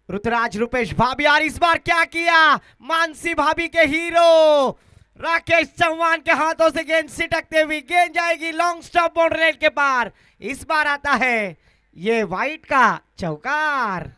ऋतुराज रुपेश भाभी, और इस बार क्या किया, मानसी भाभी के हीरो राकेश चौहान के हाथों से गेंद सिटकते हुई गेंद जाएगी लॉन्ग स्टॉप बाउंड्री लाइन के पार। इस बार आता है ये वाइट का चौकार।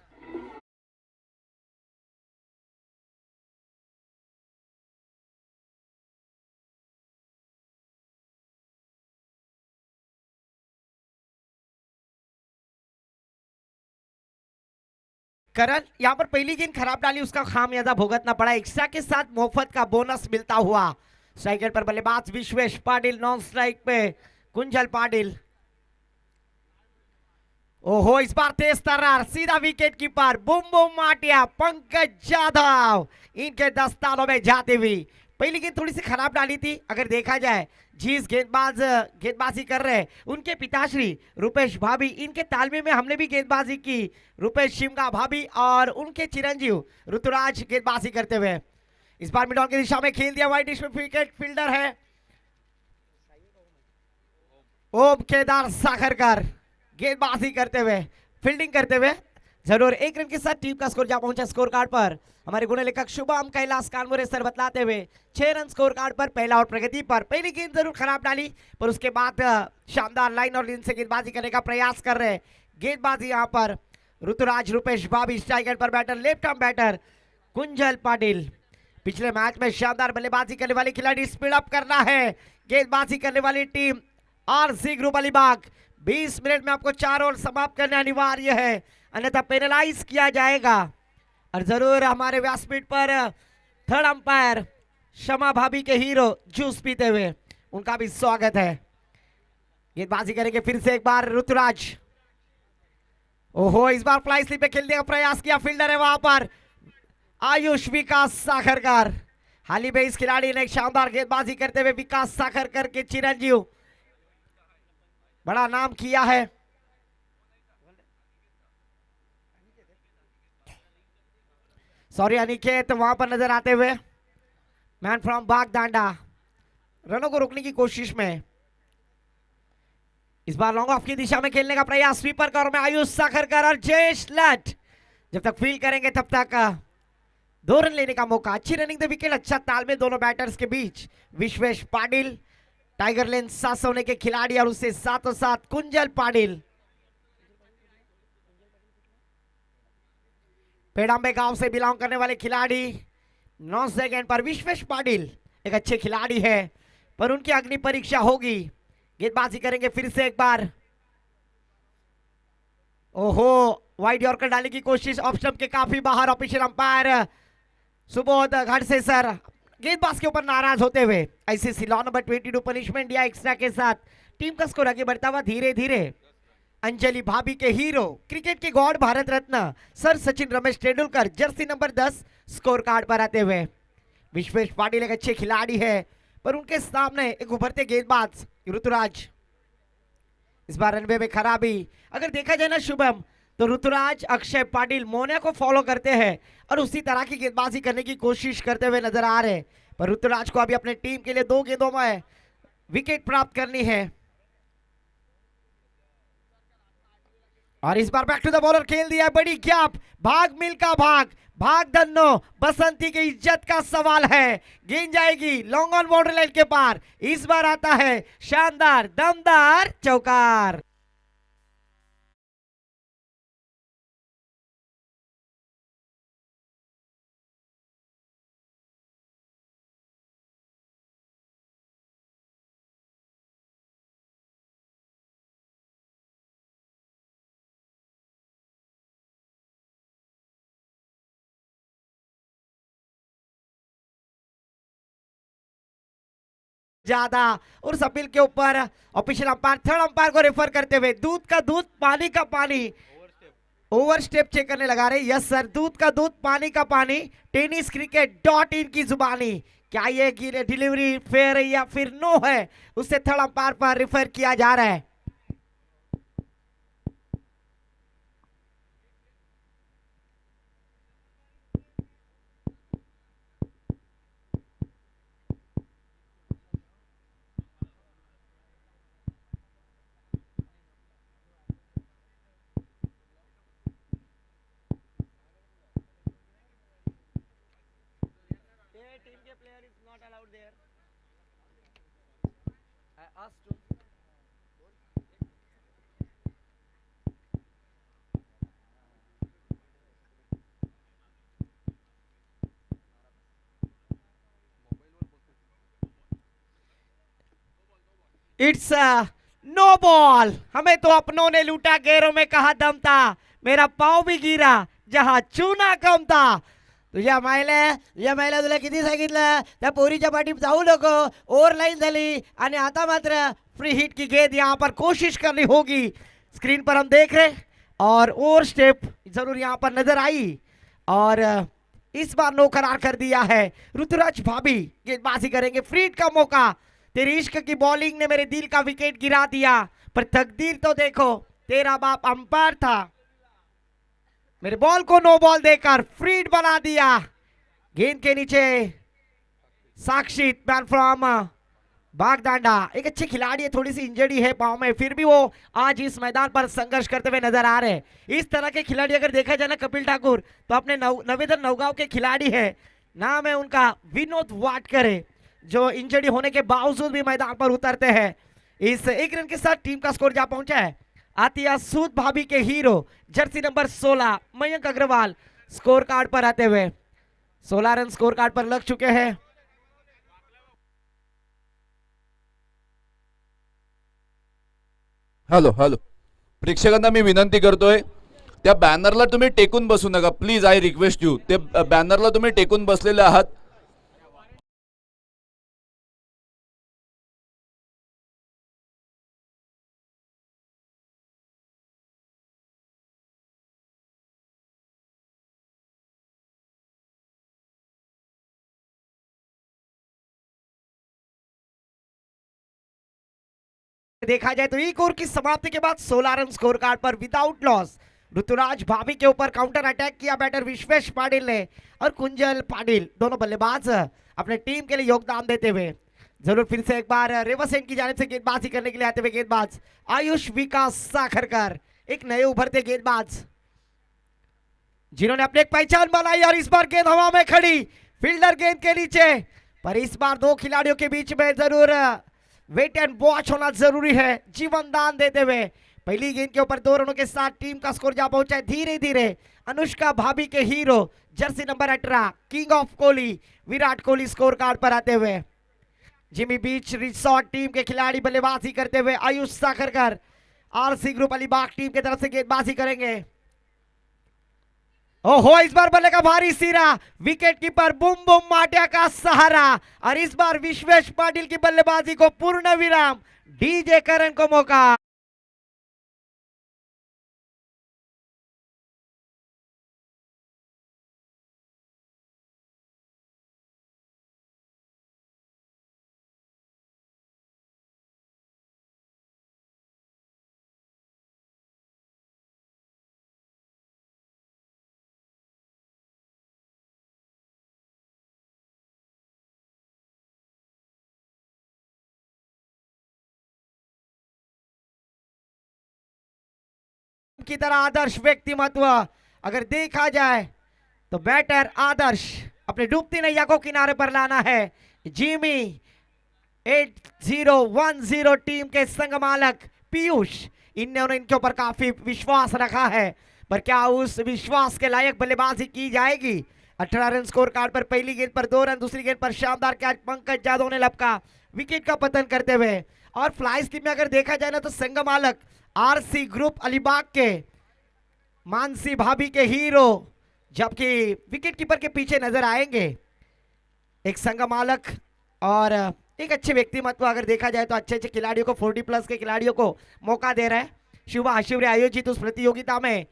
करण यहाँ पर पहली गेंद खराब डाली, उसका खामियाजा भुगतना पड़ा। एक्स्ट्रा के साथ मुफ्त का बोनस मिलता हुआ। स्ट्राइकर पर बल्लेबाज विश्वेश पाटिल, नॉन स्ट्राइक पे कुंजल पाटिल। ओहो, इस बार तेज तर्रार सीधा विकेट कीपर बुम बुम माटिया पंकज जाधव इनके दस्तानों में जाती हुई। पहली गेंद थोड़ी सी खराब डाली थी। अगर देखा जाए जिस गेंदबाजी कर रहे उनके पिताश्री रुपेश भाभी, इनके तालमे में हमने भी गेंदबाजी की। रुपेश शिमगा भाभी और उनके चिरंजीव ऋतुराज गेंदबाजी करते हुए। इस बार मिडॉन की दिशा में खेल दिया, वाइट में विकेट फील्डर है ओम केदार साखरकर गेंदबाजी करते हुए, फील्डिंग करते हुए। जरूर एक रन के साथ टीम का स्कोर जा पहुंचा स्कोर कार्ड पर। हमारे गुण लेखक शुभम कैलाश कानमुरे सर बतलाते हुए 6 रन स्कोर कार्ड पर, पहला और प्रगति पर। पहली गेंद जरूर खराब डाली, पर उसके बाद शानदार लाइन और लीन से गेंदबाजी करने का प्रयास कर रहे गेंदबाजी यहां पर ऋतुराज रुपेश भाभी। स्ट्राइक पर batter left arm batter Kunjal Patil. पिछले मैच में शानदार बल्लेबाजी करने वाले खिलाड़ी, स्पीड अप करना है गेंदबाजी करने वाली team RC group Alibag. 20 minute में आपको 4 ओवर समाप्त करना अनिवार्य है, अन्यथा पेनलाइज किया जाएगा। और जरूर हमारे व्यासपीठ पर थर्ड अंपायर शमा भाभी के हीरो जूस पीते हुए, उनका भी स्वागत है। गेंदबाजी करेंगे फिर से एक बार ऋतुराज। ओहो, इस बार फ्लाई स्लिप पे खेलने का प्रयास किया, फील्डर है वहां पर आयुष विकास साखरकर। हाल ही में इस खिलाड़ी ने एक शानदार गेंदबाजी करते हुए विकास साखरकर के चिरंजीव बड़ा नाम किया है। सॉरी अनिकेत वहां पर नजर आते हुए, मैन फ्रॉम बाग डांडा रनों को रोकने की कोशिश में। इस बार लॉन्ग ऑफ की दिशा में खेलने का प्रयास, स्वीपर कवर में आयुष साखरकर और जयेश लट। जब तक फील्ड करेंगे तब तक 2 रन लेने का मौका। अच्छी रनिंग द विकेट, अच्छा तालमेल दोनों बैटर्स के बीच। विश्वेश पाटिल टाइगर लेंस 7 होने के खिलाड़ी और उससे साथों साथ कुंजल पाटिल पेड़ांबे गांव से बिलोंग करने वाले खिलाड़ी। 9 सेकंड पर विश्वेश पाटिल एक अच्छे खिलाड़ी है, पर उनकी अग्नि परीक्षा होगी। गेंदबाजी करेंगे फिर से एक बार। ओहो, वाइड यॉर्कर डालने की कोशिश, ऑफ स्टंप के काफी बाहर। Official umpire Subodh Ghatse sir गेंदबाज के ऊपर नाराज होते हुए आईसीसी लॉ नंबर 22 पनिशमेंट दिया एक्स्ट्रा के साथ। टीम का स्कोर आगे बढ़ता हुआ धीरे धीरे। अंजलि भाभी के हीरो, क्रिकेट के god, Bharat Ratna sir Sachin Ramesh Tendulkar jersey number 10 score card पर आते हुए। विश्वेश पाटिल एक अच्छे खिलाड़ी है, पर उनके सामने एक उभरते गेंदबाज ऋतुराज। इस बार रनवे में खराबी। अगर देखा जाए ना शुभम, तो ऋतुराज अक्षय पाटिल मोना को फॉलो करते हैं और उसी तरह की गेंदबाजी करने की कोशिश करते हुए नजर आ रहे हैं, पर ऋतुराज को अभी अपने टीम के लिए 2 गेंदों में विकेट प्राप्त करनी है। और इस बार बैक टू द बॉलर खेल दिया, बड़ी गैप, भाग मिल्का भाग, भाग धन्नो बसंती की इज्जत का सवाल है। गेंद जाएगी लॉन्ग ऑन बाउंड्री लाइन के पार। इस बार आता है शानदार दमदार चौकार। ज्यादा और सपील के ऊपर ऑफिशियल अंपायर थर्ड अंपायर को रेफर करते हुए, दूध का दूध पानी का पानी, ओवर स्टेप चेक करने लगा रहे। यस सर, दूध का दूध पानी का पानी, टेनिस क्रिकेट डॉट इन की जुबानी। क्या ये डिलीवरी फेयर है या फिर नो है, उससे थर्ड अंपायर पर रेफर किया जा रहा है। It's no ball. हमें तो अपनों ने लूटा, गैरों में कहा दम था, मेरा पाव भी गिरा जहां चूना कम था। तुझ्या मायला तुला किती सांगितलं, त्या पोरीच्या पाठी जाऊ नको, ओव्हर लाईन झाली आणि आता मात्र फ्री हिट की गेंद यहाँ पर कोशिश करनी होगी। स्क्रीन पर हम देख रहे और ओवर स्टेप जरूर यहाँ पर नजर आई और इस बार नो करार कर दिया है। ऋतुराज भाभी गेंदबाजी करेंगे, फ्री हिट का मौका। तेरी इश्क की बॉलिंग ने मेरे दिल का विकेट गिरा दिया, पर तकदीर तो देखो, तेरा बाप अंपायर था, मेरे बॉल को नो बॉल देकर फ्री हिट बना दिया। गेंद के नीचे साक्षी मैन फ्रॉम बागदांडा, एक अच्छे खिलाड़ी है, थोड़ी सी इंजरी है पांव में, फिर भी वो आज इस मैदान पर संघर्ष करते हुए नजर आ रहे हैं। इस तरह के खिलाड़ी अगर देखा जाए ना कपिल ठाकुर, तो अपने नवेदर नौगांव के खिलाड़ी है, नाम है उनका विनोद वाटकर, जो इंजरी होने के बावजूद भी मैदान पर उतरते हैं। इस एक रन के साथ टीम का स्कोर जा पहुंचा है। आतिया सूद भाभी के hero jersey number 16 Mayank Agarwal score card पर आते हुए 16 रन स्कोर कार्ड पर लग चुके हैं। हॅलो हॅलो, प्रेक्षकांना मी विनंती करतोय, त्या बॅनरला तुम्ही टेकून बसू नका प्लीज, आय रिक्वेस्ट यू। ते बॅनरला तुम्ही टेकून बसलेले आहात। देखा जाए तो एक ओवर की समाप्ति के बाद 16 रन स्कोर कार्ड पर विदाउट लॉस ऋतुराज भाभी के ऊपर काउंटर अटैक किया बैटर विश्वेश पाटिल ने, और कुंजल पाटिल दोनों बल्लेबाज अपने टीम के लिए योगदान देते हुए जरूर फिर से एक बार रेवसेन की जानिब से गेंदबाजी करने के लिए आते हुए गेंदबाज आयुष विकास साखरकर, एक नए उभरते गेंदबाज जिन्होंने अपनी एक पहचान बनाई, और इस बार गेंद हवा में खड़ी, फील्डर गेंद के नीचे, पर इस बार दो खिलाड़ियों के बीच में जरूर वेट एंड वॉच होना जरूरी है। जीवन दान देते हुए पहली गेंद के ऊपर 2 रनों के साथ टीम का स्कोर जा पहुंचा है धीरे धीरे। अनुष्का भाभी के hero jersey number 18 king of Kohli Virat Kohli score card पर आते हुए, जिमी बीच रिसोर्ट टीम के खिलाड़ी बल्लेबाजी करते हुए Ayush Sakharkar RC group Alibag team की तरफ से गेंदबाजी करेंगे। ओहो, इस बार बल्ले का भारी सिरा, विकेट कीपर बुम बुम माटिया का सहारा, और इस बार विश्वेश पाटिल की बल्लेबाजी को पूर्ण विराम, डीजे करण को मौका। की तरह आदर्श व्यक्तिमत्व अगर देखा जाए तो बैटर आदर्श अपने डूबती नैया को किनारे पर लाना है। जिमी 8010 टीम के संघ मालक पीयूष, इन्होंने इनके ऊपर काफी विश्वास रखा है, पर क्या उस विश्वास के लायक बल्लेबाजी की जाएगी। 18 रन स्कोर कार्ड पर पहली गेंद पर 2 रन, दूसरी गेंद पर शानदार कैच पंकज जादव ने लपका विकेट का पतन करते हुए। और फ्लाइज टीम में अगर देखा जाए ना तो संघ मालक आरसी ग्रुप अलीबाग के मानसी भाभी के हीरो, जबकि विकेट कीपर के पीछे नजर आएंगे एक संघ मालक और एक अच्छे व्यक्तिमत्व। अगर देखा जाए तो अच्छे अच्छे खिलाड़ियों को 40 प्लस के खिलाड़ियों को मौका दे रहा है। शुभ शिविर आयोजित उस प्रतियोगिता में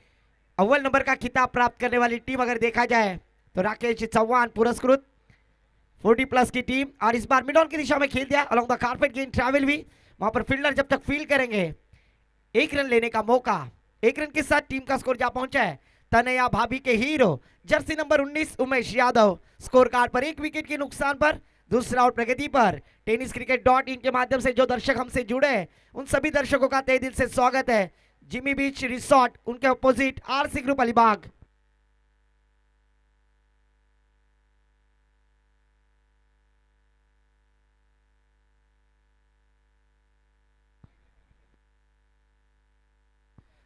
अव्वल नंबर का खिताब प्राप्त करने वाली टीम अगर देखा जाए तो राकेश चौहान पुरस्कृत 40 प्लस की टीम, और इस बार मिड ऑन की दिशा में खेल दिया अलॉन्ग द कारपेट गेंद ट्रैवल भी, वहां पर फील्डर जब तक फील्ड करेंगे 1 रन लेने का मौका। 1 रन के साथ टीम का स्कोर जा पहुंचा है। तनया भाभी के hero jersey number 19 Umesh Yadav score card पर 1 विकेट के नुकसान पर दूसरा आउट प्रगति पर। टेनिस क्रिकेट .in के माध्यम से जो दर्शक हमसे जुड़े हैं उन सभी दर्शकों का तहे दिल से स्वागत है। जिमी बीच रिसोर्ट, उनके अपोजिट आरसी ग्रुप अलीबाग।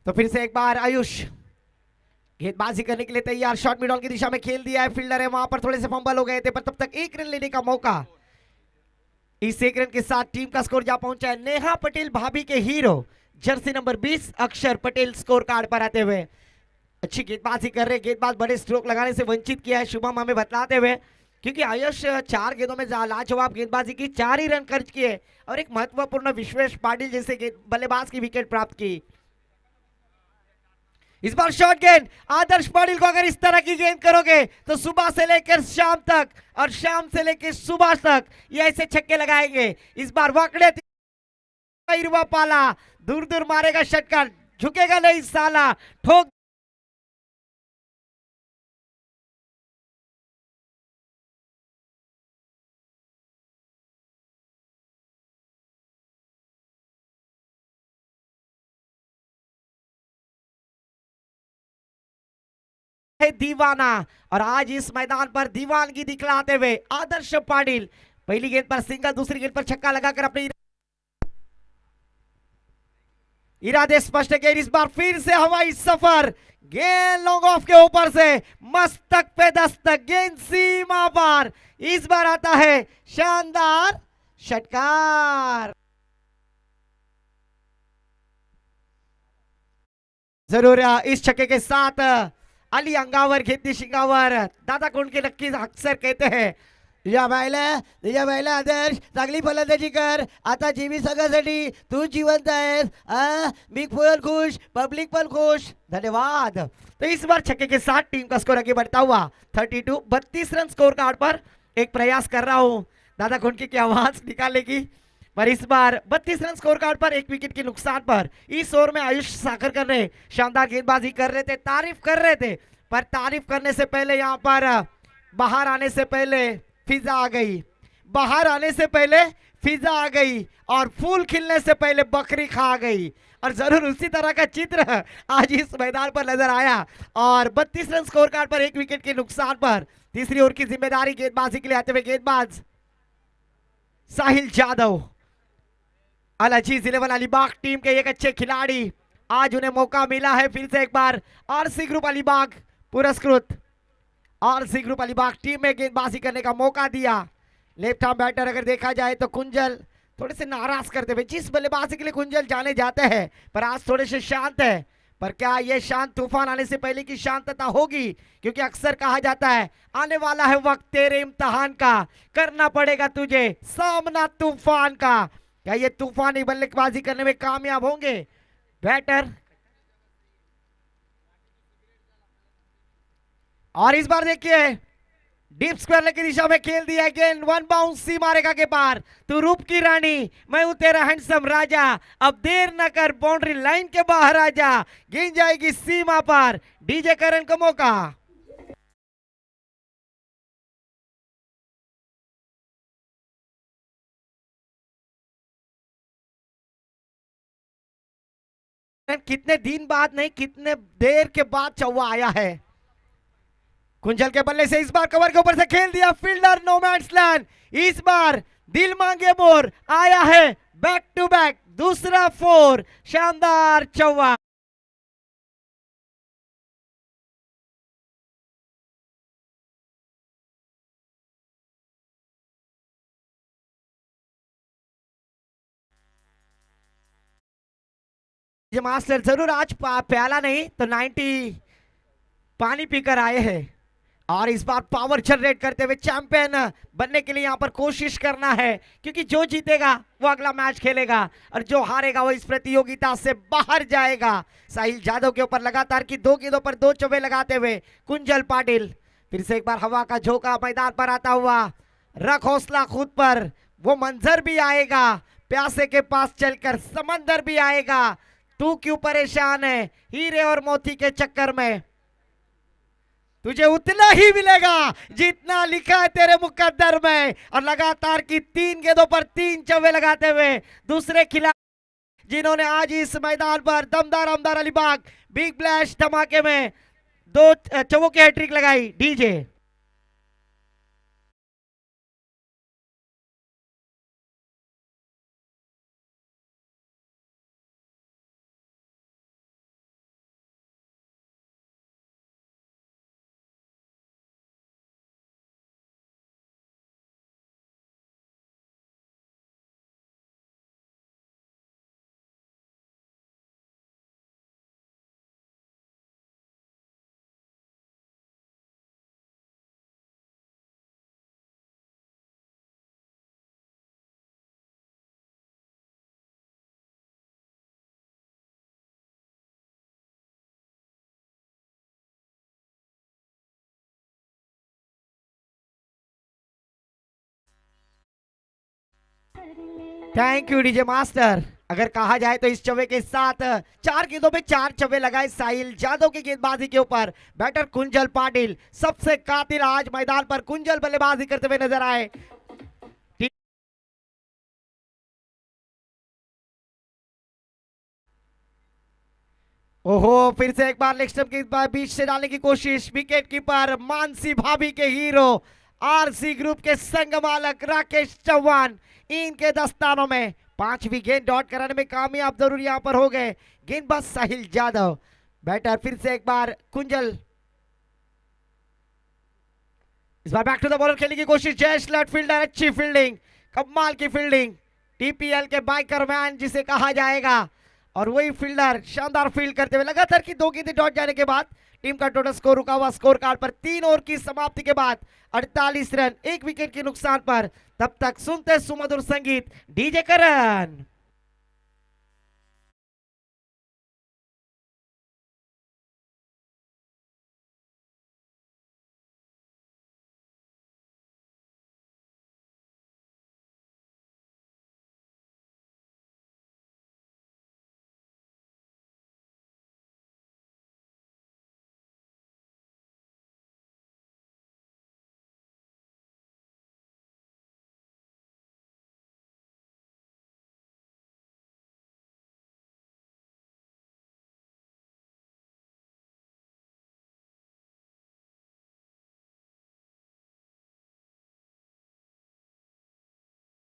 तो फिर से एक बार आयुष गेंदबाजी करने के लिए तैयार, शॉट मिड ऑन की दिशा में खेल दिया है, फील्डर है वहां पर, थोड़े से फंबल हो गए थे पर तब तक एक रन लेने का मौका। इस एक रन के साथ टीम का स्कोर जा पहुंचा है नेहा पटेल भाभी के हीरो जर्सी नंबर 20 अक्षर पटेल स्कोर कार्ड पर आते हुए। अच्छी गेंदबाजी कर रहे, गेंदबाज बड़े स्ट्रोक लगाने से वंचित किया है शुभम हमें बतलाते हुए, क्योंकि आयुष 4 गेंदों में लाजवाब गेंदबाजी की, 4 ही रन खर्च किए और एक महत्वपूर्ण विश्वेश पाटिल जैसे बल्लेबाज की विकेट प्राप्त की। इस बार शॉर्ट गेंद आदर्श पाटिल को अगर इस तरह की गेंद करोगे तो सुबह से लेकर शाम तक और शाम से लेकर सुबह तक ये ऐसे छक्के लगाएंगे। इस बार वाकड़े पाला दूर दूर मारेगा षटकार, झुकेगा नहीं साला, ठोक है दीवाना। और आज इस मैदान पर दीवानगी दिखलाते हुए आदर्श पाटिल पहली गेंद पर सिंगल, दूसरी गेंद पर छक्का लगाकर अपने इरादे स्पष्ट किए। इस बार फिर से हवाई सफर, गेंद लॉन्ग ऑफ के ऊपर से मस्तक पे दस्तक, गेंद सीमा पार, इस बार आता है शानदार षटकार। जरूर इस छक्के के साथ अली अंगावर घेतली शिंगावर, दादा कोंडके नक्की अक्सर कहते हैं तुझ्या बायला आदर्श चांगली फलंदाजी कर, आता जीवी संघासाठी तू जिवंत आहेस, मी पण खुश, पब्लिक पण खुश, धन्यवाद। तो इस बार छक्के के साथ टीम का स्कोर आगे बढ़ता हुआ 32 रन स्कोर कार्ड पर। एक प्रयास कर रहा हूं दादा कोंडके की आवाज निकालने की, पर इस बार 32 रन स्कोर कार्ड पर, एक विकेट के नुकसान पर। इस ओवर में आयुष सागर कर रहे शानदार गेंदबाजी कर रहे थे, तारीफ कर रहे थे, पर तारीफ करने से पहले यहां पर बाहर आने से पहले फिजा आ गई, बाहर आने से पहले फिजा आ गई और फूल खिलने से पहले बकरी खा गई। और जरूर उसी तरह का चित्र आज इस मैदान पर नजर आया। और 32 रन स्कोर कार्ड पर, एक विकेट के नुकसान पर तीसरी ओवर की जिम्मेदारी गेंदबाजी के लिए आते हुए गेंदबाज साहिल जादव, अलाजीज 11 अलीबाग टीम के एक अच्छे खिलाड़ी, आज उन्हें मौका मिला है फिर से एक बार आरसी ग्रुप अलीबाग पुरस्कृत, आरसी ग्रुप अलीबाग टीम में गेंदबाजी करने का मौका दिया। लेफ्ट आर्म बैटर अगर देखा जाए तो कुंजल थोड़े से नाराज करते हुए, जिस बल्लेबाजी के लिए कुंजल जाने जाते हैं पर आज थोड़े से शांत है, पर क्या ये शांत तूफान आने से पहले की शांतता होगी? क्योंकि अक्सर कहा जाता है आने वाला है वक्त तेरे इम्तिहान का, करना पड़ेगा तुझे सामना तूफान का। क्या ये तूफानी बल्लेबाजी करने में कामयाब होंगे? बैटर और इस बार देखिए डीप स्क्वायर की दिशा में खेल दिया, गेंद वन बाउंस सीमा रेखा के पार, तू रूप की रानी मैं हूं तेरा हैंडसम राजा, अब देर न कर बाउंड्री लाइन के बाहर आ जा, गेंद जाएगी सीमा पार, डीजे करण को मौका। कितने दिन बाद नहीं, कितने देर के बाद चौवा आया है। कुंजल के बल्ले से इस बार कवर के ऊपर से खेल दिया, फील्डर नो मैंस लैंड, इस बार दिल मांगे मोर आया है, बैक टू बैक दूसरा फोर, शानदार चौवा। मास्टर जरूर आज प्याला नहीं तो 90 पानी पीकर आए हैं और इस बार पावर जनरेट करते हुए चैंपियन बनने के लिए यहां पर कोशिश करना है, क्योंकि जो जीतेगा वो अगला मैच खेलेगा और जो हारेगा वो इस प्रतियोगिता से बाहर जाएगा। साहिल जादव के ऊपर लगातार की 2 गेंदों पर 2 चौबे लगाते हुए कुंजल पाटिल फिर से एक बार हवा का झोंका मैदान पर आता हुआ, रख हौसला खुद पर, वो मंजर भी आएगा, प्यासे के पास चलकर समंदर भी आएगा, तू क्यों परेशान है हीरे और मोती के चक्कर में, तुझे उतना ही मिलेगा जितना लिखा है तेरे मुकद्दर में। और लगातार की 3 गेंदों पर 3 चौबे लगाते हुए दूसरे खिलाड़ी जिन्होंने आज इस मैदान पर दमदार अमदार अलीबाग बिग ब्लैश धमाके में 2 चौबों की हैट्रिक लगाई, DJ. Thank you DJ master. अगर कहा जाए तो इस चौवे के साथ 4 गेंदों में 4 चौवे लगाए साहिल जादव की गेंदबाजी के ऊपर बैटर कुंजल पाटिल सबसे कातिल आज मैदान पर कुंजल बल्लेबाजी करते हुए नजर आए। ओहो, फिर से एक बार लेग स्टंप के बीच से डालने की कोशिश, विकेट कीपर मानसी भाभी के हीरो आरसी ग्रुप के संघ मालक राकेश चौहान इनके दस्तानों में 5वीं गेंद डॉट कराने में कामयाब जरूर यहां पर हो गए गेंदबाज साहिल जादव। बैटर फिर से एक बार कुंजल, इस बार बैक टू द बॉलर खेलने की कोशिश, जयेश लट फील्डर, अच्छी फील्डिंग, कमाल की फील्डिंग, टीपीएल के बाइकर मैन जिसे कहा जाएगा, और वही फील्डर शानदार फील्ड करते हुए लगातार की 2 गेंदें डॉट जाने के बाद टीम का टोटल स्कोर रुका हुआ स्कोर कार्ड पर 3 ओवर की समाप्ति के बाद 48 रन 1 विकेट के नुकसान पर। तब तक सुनते सुमधुर संगीत डीजे करण।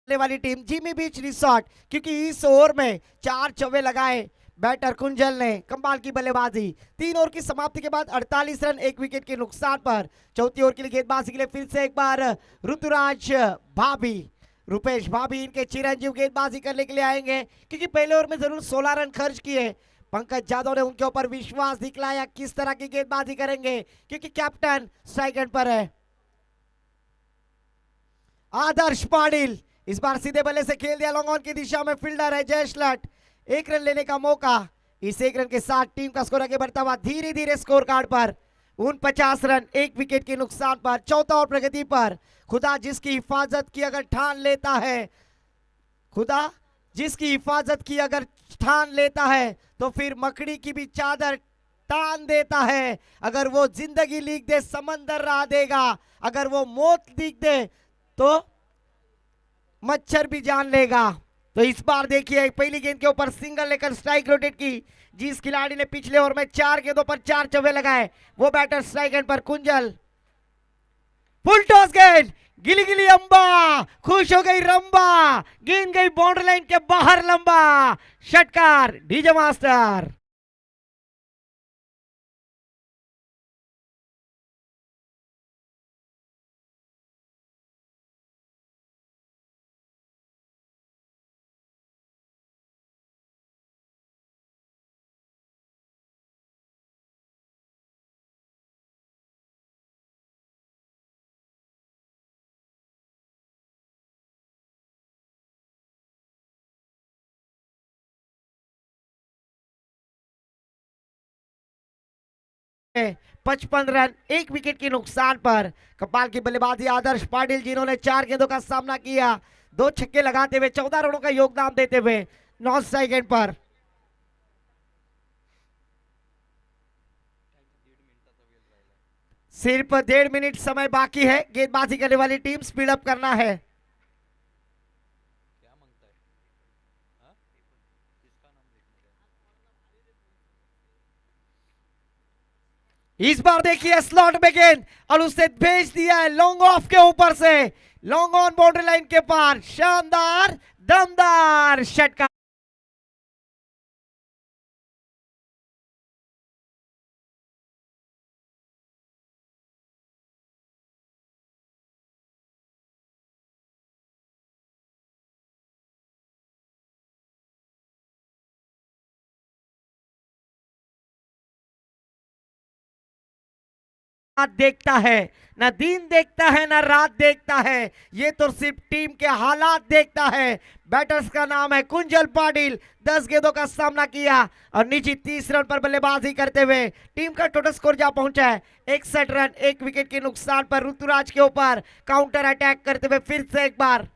वाली टीम जिमी बीच रिसोर्ट, क्योंकि इस ओवर में 4 चौवे लगाए बैटर कुंजल ने, कमाल की बल्लेबाजी। 3 ओवर की समाप्ति के बाद 48 रन 1 विकेट के नुकसान पर। चौथी ओवर के लिए गेंदबाजी के लिए फिर से एक बार ऋतुराज भाभी, रुपेश भाभी इनके चिरंजीव गेंदबाजी करने के लिए आएंगे, क्योंकि पहले ओवर में जरूर 16 रन खर्च किए। पंकज यादव ने उनके ऊपर विश्वास दिखलाया, किस तरह की गेंदबाजी करेंगे, क्योंकि कैप्टन स्ट्राइक एंड पर है। आदर्श पाटिल इस बार सीधे बल्ले से खेल दिया, लॉन्ग ऑन की दिशा में फील्डर है जयेश लट, 1 रन लेने का मौका। इस 1 रन के साथ टीम का स्कोर आगे बढ़ता हुआ धीरे धीरे स्कोर कार्ड पर 49 रन 1 विकेट के नुकसान पर। चौथा और प्रगति पर। खुदा जिसकी हिफाजत की अगर ठान लेता है, खुदा जिसकी हिफाजत की अगर ठान लेता है तो फिर मकड़ी की भी चादर तान देता है। अगर वो जिंदगी लिख दे समंदर राह देगा, अगर वो मौत लिख दे तो मच्छर भी जान लेगा। तो इस बार देखिए पहली गेंद के ऊपर सिंगल लेकर स्ट्राइक रोटेट की, जिस खिलाड़ी ने पिछले ओवर में 4 गेंदों पर 4 चौवे लगाए वो बैटर स्ट्राइक एंड पर कुंजल। फुल टॉस गेंद, गिली गिली अंबा, खुश हो गई रंबा, गेंद गई बाउंड्री लाइन के बाहर लंबा। षटकार डीजे मास्टर। है 55 रन 1 विकेट के नुकसान पर। कपाल की बल्लेबाजी आदर्श पाटिल, जिन्होंने 4 गेंदों का सामना किया, 2 छक्के लगाते हुए 14 रनों का योगदान देते हुए नॉन स्ट्राइक एंड पर। सिर्फ 1.5 मिनट समय बाकी है, गेंदबाजी करने वाली टीम स्पीड अप करना है। इस बार देखिए स्लॉट में गेंद और उससे भेज दिया है लॉन्ग ऑफ के ऊपर से, लॉन्ग ऑन बाउंड्री लाइन के पार। शानदार दमदार षटकार। देखता है ना, दिन देखता है ना रात देखता है, ये तो सिर्फ टीम के हालात देखता है। बैटर्स का नाम है कुंजल पाटिल, 10 गेंदों का सामना किया और निजी 30 रन पर बल्लेबाजी करते हुए टीम का टोटल स्कोर जा पहुंचा है 61 रन 1 विकेट के नुकसान पर। ऋतुराज के ऊपर काउंटर अटैक करते हुए फिर से एक बार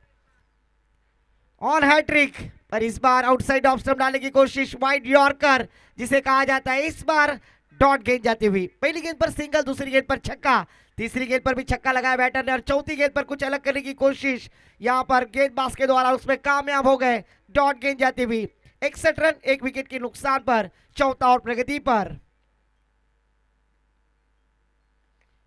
ऑन हैट्रिक, पर इस बार आउटसाइड ऑफ स्टंप डालने की कोशिश, वाइड यॉर्कर जिसे कहा जाता है, इस बार डॉट गेंद जाती हुई। पहली गेंद पर सिंगल, दूसरी गेंद पर छक्का, तीसरी गेंद पर भी छक्का लगाया बैटर ने, और चौथी गेंद पर कुछ अलग करने की कोशिश यहां पर गेंदबाज के द्वारा, उसमें कामयाब हो गए, डॉट गेंद जाती हुई। 61 रन, 1 विकेट के नुकसान पर, चौथा और प्रगति पर।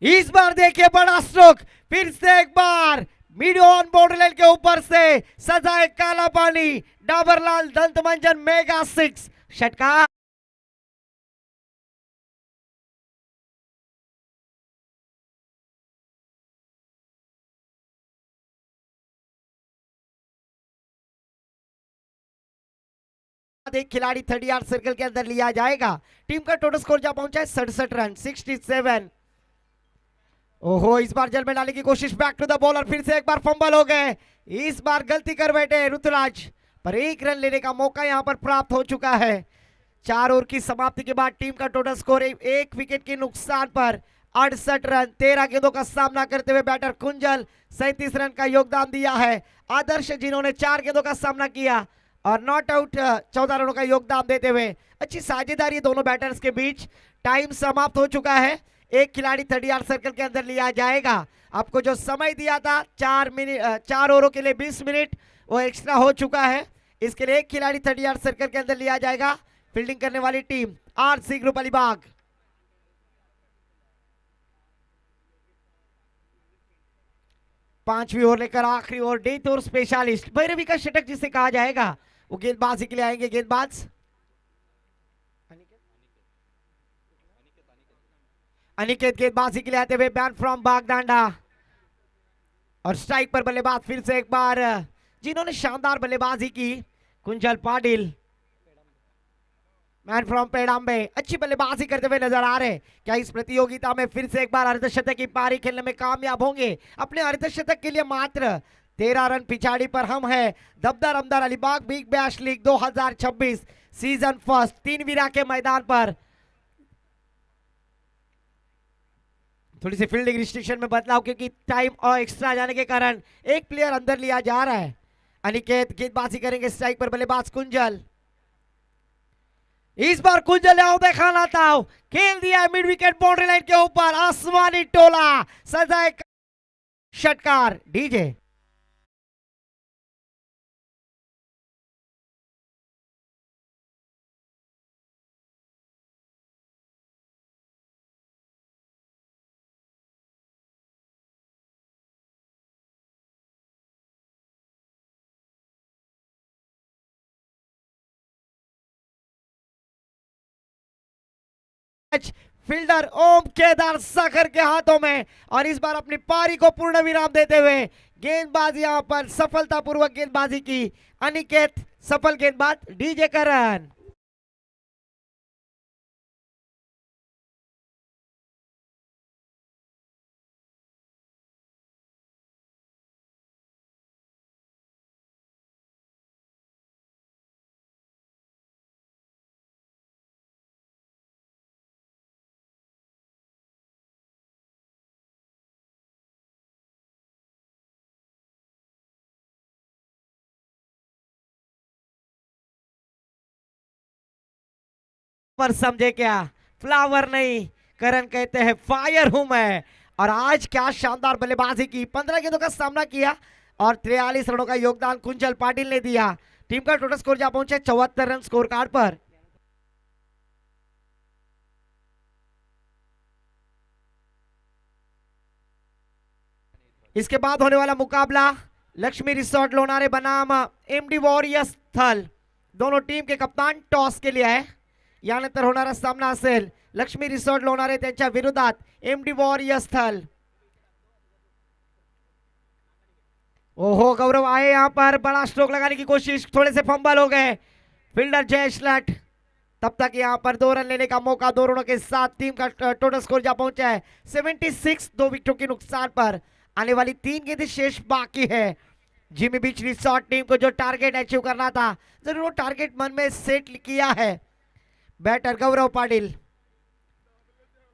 इस बार देखिए बड़ा स्ट्रोक, फिर से एक बार मीडियो ऑन बाउंड्री लाइन के ऊपर से सजाए काला पानी, डाबरलाल दंत मंजन मेगा 6 षटकार। एक खिलाड़ी 30 यार्ड सर्कल के अंदर लिया जाएगा। टीम का टोटल स्कोर जा पहुंचा है 67 रन, 67। ओहो, इस बार जल में डालने की कोशिश, बैक टू द बॉलर, फिर से एक बार फंबल हो गए, इस बार गलती कर बैठे ऋतुराज, पर 1 रन लेने का मौका यहां पर प्राप्त हो चुका है। 4 ओवर की समाप्ति के बाद टीम का टोटल स्कोर 1 विकेट के नुकसान पर 68 रन। 13 गेंदों का सामना करते हुए बैटर कुंजल 37 रन का योगदान दिया है। आदर्श जिन्होंने 4 गेंदों का सामना किया और नॉट आउट 14 रनों का योगदान देते हुए, अच्छी साझेदारी दोनों बैटर्स के बीच। टाइम समाप्त हो चुका है, एक खिलाड़ी 30 यार्ड सर्कल के अंदर लिया जाएगा। आपको जो समय दिया था 4 ओवरों के लिए 20 मिनट, वो एक्स्ट्रा हो चुका है। इसके लिए एक खिलाड़ी 30 यार्ड सर्कल के अंदर लिया जाएगा। फील्डिंग करने वाली टीम आरसी ग्रुप अलीबाग। पांचवी ओवर लेकर आखिरी over, death over specialist Bhairavi का षटक जिसे कहा जाएगा, वो गेंदबाजी के लिए आएंगे। गेंदबाज अनिकेत गेंदबाजी के लिए आते हुए, बैन फ्रॉम बागडांडा, और स्ट्राइक पर बल्लेबाज फिर से एक बार जिन्होंने शानदार बल्लेबाजी की, कुंजल पाटिल, मैन फ्रॉम पेड़ाम्बे, अच्छी बल्लेबाजी करते हुए नजर आ रहे। क्या इस प्रतियोगिता में फिर से एक बार अर्धशतक की पारी खेलने में कामयाब होंगे? अपने अर्धशतक के लिए मात्र 13 रन पिछाड़ी पर हम हैं। दबदर अमदार Alibag big bash league 2026 season first, 3 विरा के मैदान पर। थोड़ी सी फील्डिंग रिस्ट्रिक्शन में बदलाव, क्योंकि टाइम और एक्स्ट्रा जाने के कारण एक प्लेयर अंदर लिया जा रहा है। अनिकेत गेंदबाजी करेंगे, स्ट्राइक पर बल्लेबाज कुंजल। इस बार कुंजल आओ दिखाना था, खेल दिया मिड विकेट बाउंड्री लाइन के ऊपर, आसमानी टोला, सजाए षटकार। डीजे फील्डर ओम केदार सागर के हाथों में, और इस बार अपनी पारी को पूर्ण विराम देते हुए गेंदबाजी यहां पर सफलतापूर्वक गेंदबाजी की। अनिकेत सफल गेंदबाज, डीजे करण। पर समझे क्या, फ्लावर नहीं, करण कहते हैं फायर हूं मैं। और आज क्या शानदार बल्लेबाजी की, 15 गेंदों का सामना किया और 43 रनों का योगदान कुंजल पाटिल ने दिया। टीम का टोटल स्कोर जा पहुंचे 74 रन स्कोर कार्ड पर। इसके बाद होने वाला मुकाबला लक्ष्मी रिसोर्ट लोनारे बनाम एमडी वॉरियर्स थल। दोनों टीम के कप्तान टॉस के लिए आहे। यानंतर होणारा सामना असेल लक्ष्मी रिसोर्ट लोनारे त्यांच्या विरोधात एमडी वॉरियर्स थल। ओहो, गौरव आए यहां पर, बड़ा स्ट्रोक लगाने की कोशिश, थोड़े से फंबल हो गए। फील्डर जयेश लट, तब तक यहां पर 2 रन लेने का मौका 2 रनों के साथ टीम का टोटल स्कोर जा पहुंचा है 76, 2 विकेटों के नुकसान पर। आने वाली 3 गेंदें शेष बाकी है। जिमी बीच रिसोर्ट टीम को जो टारगेट अचीव करना था, जरूर वो टारगेट मन में सेट किया है बैटर गौरव पाटिल।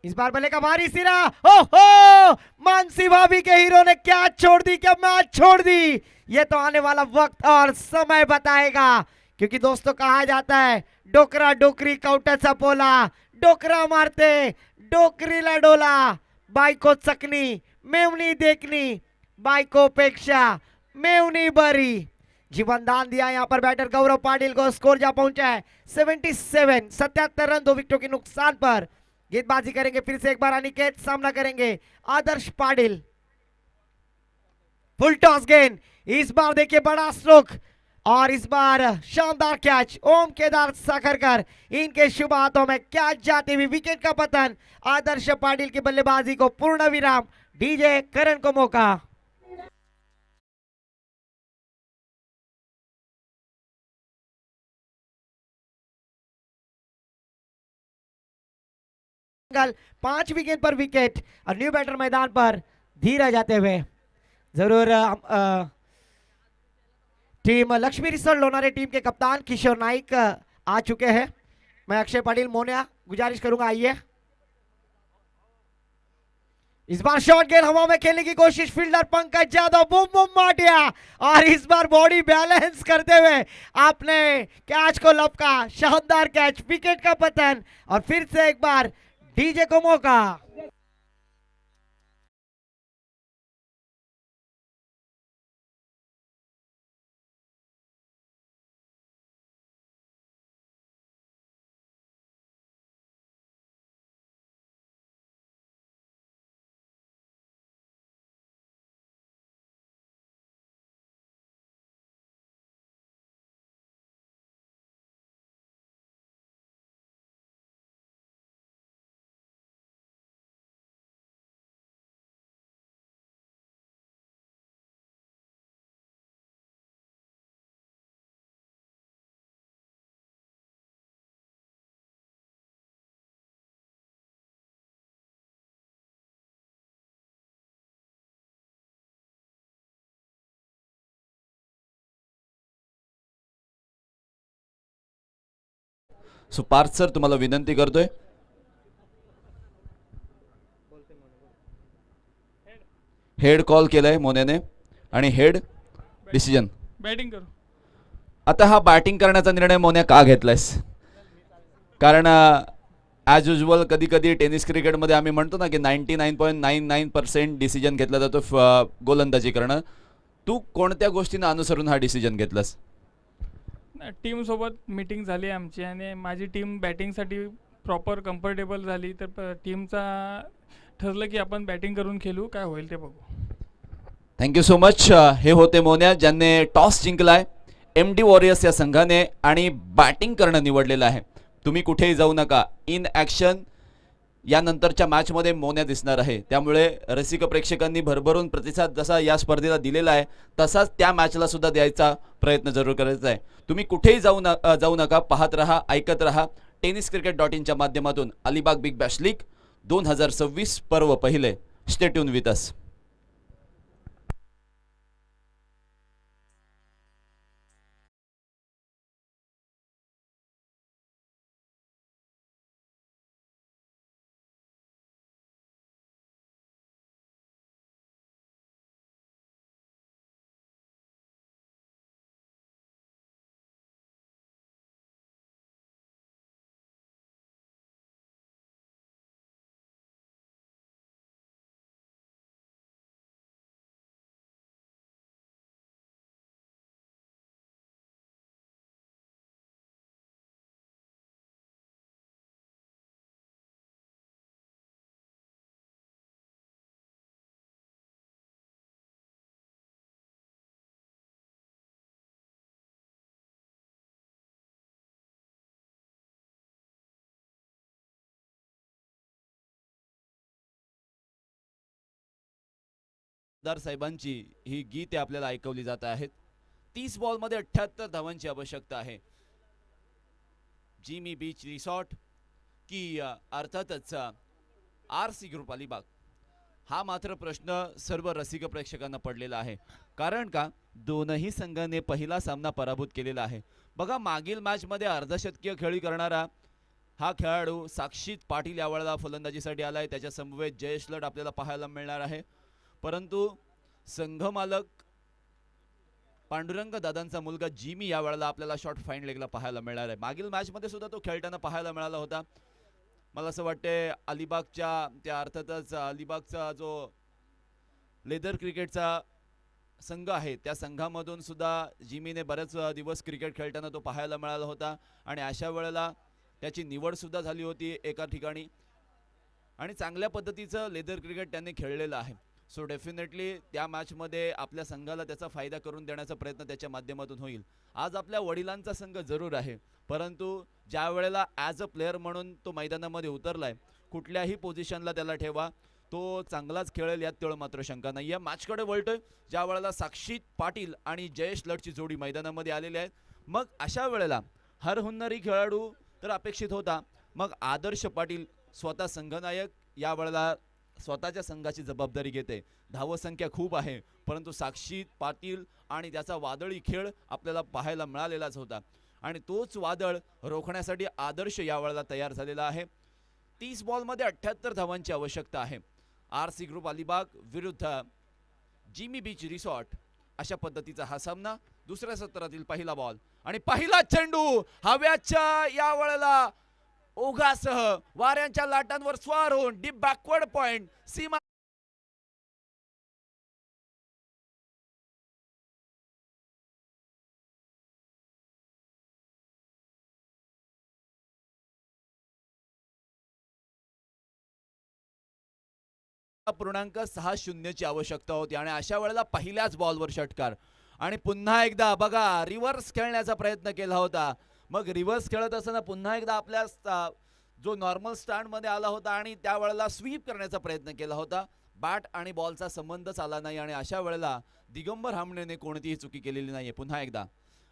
इस बार बल्ले का भारी सिरा, हो मानसी भाभी के हीरो ने क्या छोड़ दी, क्या मैच छोड़ दी। ये तो आने वाला वक्त और समय बताएगा, क्योंकि दोस्तों कहा जाता है डोकरा डोकरी काउंटर सपोला, डोकरा मारते डोकरीला डोला, बायको चकनी मेवणी देखनी, बायको पेक्षा मेवणी बरी। जीवन दान दिया यहाँ पर बैटर गौरव पाटिल को। स्कोर जा पहुंचा है 77, 77 रन 2 विकेटों के नुकसान पर। गेंदबाजी करेंगे फिर से एक बार अनिकेत, सामना करेंगे आदर्श पाटिल। फुल टॉस गेंद, इस बार देखिए बड़ा स्ट्रोक और इस बार शानदार कैच। ओम केदार साखरकर, इनके शुभ हाथों में कैच जाती हुई विकेट का पतन। आदर्श पाटिल की बल्लेबाजी को पूर्ण विराम, डीजे करण को मौका। सिंगल, 5 विकेट पर विकेट और न्यू बैटर मैदान पर धीरे जाते हुए। जरूर team Lakshmi resort Lonare team के कप्तान किशोर नाइक आ चुके हैं। मैं अक्षय पाटिल मोनिया गुजारिश करूंगा, आइए। इस बार शॉट गेंद हवा में खेलने की कोशिश, fielder Pankaj Yadav boom boom मार दिया और इस बार बॉडी बैलेंस करते हुए आपने कैच को लपका। शानदार कैच, विकेट का पतन और फिर से एक बार डीजे को मौका। सो पार्थ सर, तुम्हाला विनंती करतोय, हेड कॉल केलाय मोनेने आणि हेड डिसिजन बॅटिंग करू। आता हा बॅटिंग करण्याचा निर्णय मोन्या का घेतलायस? कारण ॲज युजल कधी कधी टेनिस क्रिकेटमध्ये आम्ही म्हणतो ना की 99.99% डिसिजन घेतला जातो गोलंदाजी करणं. तू कोणत्या गोष्टींना अनुसरून हा डिसिजन घेतलास? टीम सोबत मीटिंग झाली आमची आणि माझी टीम बॅटिंगसाठी प्रॉपर कम्फर्टेबल झाली, तर टीमचा ठरलं की आपण बॅटिंग करून खेळू, काय होईल ते बघू. Thank you so much. हे होते मोन्या, ज्यांनी टॉस जिंकलाय MD वॉरियर्स या संघाने आणि बॅटिंग करणं निवडलेलं आहे. तुम्ही कुठेही जाऊ नका, इन ॲक्शन यानंतरच्या मॅचमध्ये मोन्या दिसणार आहे. त्यामुळे रसिक प्रेक्षकांनी भरभरून प्रतिसाद जसा या स्पर्धेला दिलेला आहे तसाच त्या मॅचला सुद्धा द्यायचा प्रयत्न जरूर करायचा आहे. तुम्ही कुठेही जाऊ नका, पाहत रहा, ऐकत रहा. tenniscricket.in च्या माध्यमातून अलिबाग बिग बॅश लीग 2026 पर्व पहिले. Stay tune with us. दार साहेबांची ही गीते आपल्याला ऐकवली जात आहेत. 30 बॉलमध्ये 78 धावांची आवश्यकता आहे. जिमी बीच रिसॉर्ट की अर्थातच RC ग्रुप अलिबाग, हा मात्र प्रश्न सर्व रसिक प्रेक्षकांना पडलेला आहे. कारण का दोनही संघाने पहिला सामना पराभूत केलेला आहे. बघा, मागील मॅचमध्ये अर्धशतकीय खेळी करणारा हा खेळाडू साक्षीत पाटील यावेळेला फलंदाजीसाठी आलाय. त्याच्या समवेत जयेश लट आपल्याला पाहायला मिळणार आहे. परंतु संघ मालक पांडुरंग दादांचा मुलगा जिमी या वेळेला आपल्याला शॉर्ट फाईन लेगला पाहायला मिळणार आहे. मागील मॅच मध्ये सुद्धा तो खेळताना पाहायला मिळाला होता. मला असं वाटते अलिबागच्या त्या अर्थातच अलिबागचा जो लेदर क्रिकेटचा संघ आहे त्या संघामधून सुद्धा जिमीने बरेच दिवस क्रिकेट खेळताना तो पाहायला मिळाला होता आणि अशा वेळेला त्याची निवड सुद्धा झाली होती एका ठिकाणी आणि चांगल्या पद्धतीचं लेदर क्रिकेट त्यांनी खेळलेलं आहे. सो डेफिनेटली त्या मॅचमध्ये आपल्या संघाला त्याचा फायदा करून देण्याचा प्रयत्न त्याच्या माध्यमातून होईल. आज आपल्या वडिलांचा संघ जरूर आहे, परंतु ज्या वेळेला ॲज अ प्लेअर म्हणून तो मैदानामध्ये उतरलाय, कुठल्याही पोझिशनला त्याला ठेवा, तो चांगलाच खेळेल यात तेवढं मात्र शंका नाही आहे. मॅचकडे वळतोय ज्या वेळेला साक्षी पाटील आणि जयेश लटची जोडी मैदानामध्ये आलेली आहे. मग अशा वेळेला हरहुन्नरी खेळाडू तर अपेक्षित होता. मग आदर्श पाटील स्वतः संघनायक या वेळेला स्वतःच्या संघाची जबाबदारी घेते. धावसंख्या खूप आहे, परंतु साक्षी पाटील आणि त्याचा वादळी खेळ आपल्याला पाहायला मिळालेलाच होता आणि तोच वादळ रोखण्यासाठी आदर्श या वेळेला तयार झालेला आहे. 30 बॉलमध्ये 78 धावांची आवश्यकता आहे. RC ग्रुप अलिबाग विरुद्ध जिमी बीच रिसॉर्ट अशा पद्धतीचा हा सामना. दुसऱ्या सत्रातील पहिला बॉल आणि पहिला चेंडू हव्याच्या या वेळेला ओघासह वाऱ्यांच्या लाटांवर स्वार होऊन डीप बॅकवर्ड पॉइंट सीमा .60 ची आवश्यकता होती आणि अशा वेळेला पहिल्याच बॉलवर षटकार आणि पुन्हा एकदा बघा रिव्हर्स खेळण्याचा प्रयत्न केला होता. मग रिव्हर्स खेळत असताना पुन्हा एकदा आपल्या जो नॉर्मल स्टँड मध्ये आला होता आणि त्यावेळेला स्वीप करण्याचा प्रयत्न केला होता. बॅट आणि बॉलचा संबंधच आला नाही आणि अशा वेळेला दिगंबर हामणेने कोणतीही चुकी केलेली नाहीये. पुन्हा एकदा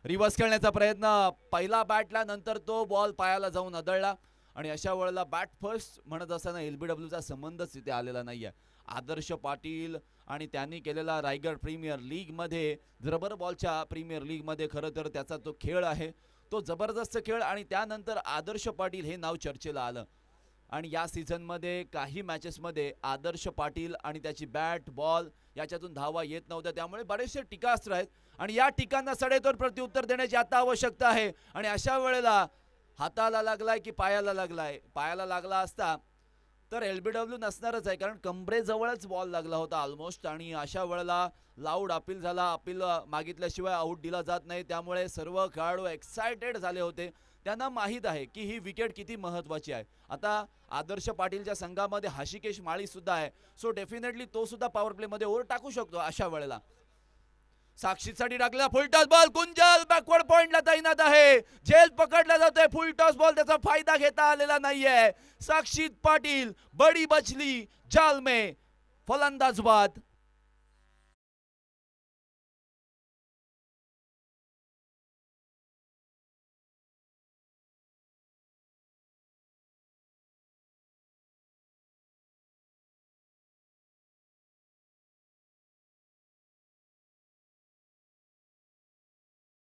रिव्हर्स खेळण्याचा प्रयत्न, पहिला बॅटला, नंतर तो बॉल पायाला जाऊन आदळला आणि अशा वेळेला बॅट फर्स्ट म्हणत असताना LBWचा संबंधच तिथे आलेला नाहीये. आदर्श पाटील आणि त्यांनी केलेला रायगड प्रीमियर लीग मध्ये रबर बॉलच्या प्रीमियर लीग मध्ये खरं तर त्याचा तो खेळ आहे, तो जबरदस्त खेळ आणि त्यानंतर आदर्श पाटील हे नाव चर्चेला आलं आणि या सीझन मध्ये काही मॅचेस मध्ये आदर्श पाटील आणि त्याची बॅट बॉल याच्यातून धावा येत नव्हत्या. त्यामुळे बरेचसे टीकास्त्र आहेत आणि या टीकांना सडेतोड प्रत्युत्तर देण्याची आता आवश्यकता आहे आणि अशा वेळेला हाताला लागलाय की पायाला लागलाय. पायाला लागला असता तर LBW नसणारच आहे, कारण कंबरेजवळच बॉल लागला होता ऑलमोस्ट आणि अशा वेळेला लाऊड अपील झाला. अपील मागितल्याशिवाय आऊट दिला जात नाही. त्यामुळे सर्व खेळाडू एक्साइटेड झाले होते. त्यांना माहीत आहे की ही विकेट किती महत्त्वाची आहे. आता आदर्श पाटीलच्या संघामध्ये हशिकेश माळी सुद्धा आहे, सो डेफिनेटली तो सुद्धा पॉवर प्ले मध्ये ओव्हर टाकू शकतो. अशा वेळेला साक्षीसाठी टाकलेला फुल टॉस बॉल कुंजल बॅकवर्ड पॉइंटला तैनात आहे. झेल पकडला जातोय. फुल टॉस बॉल त्याचा फायदा घेता आलेला नाहीये. साक्षी पाटील बडी बचली जाल में फलंदाज बाद.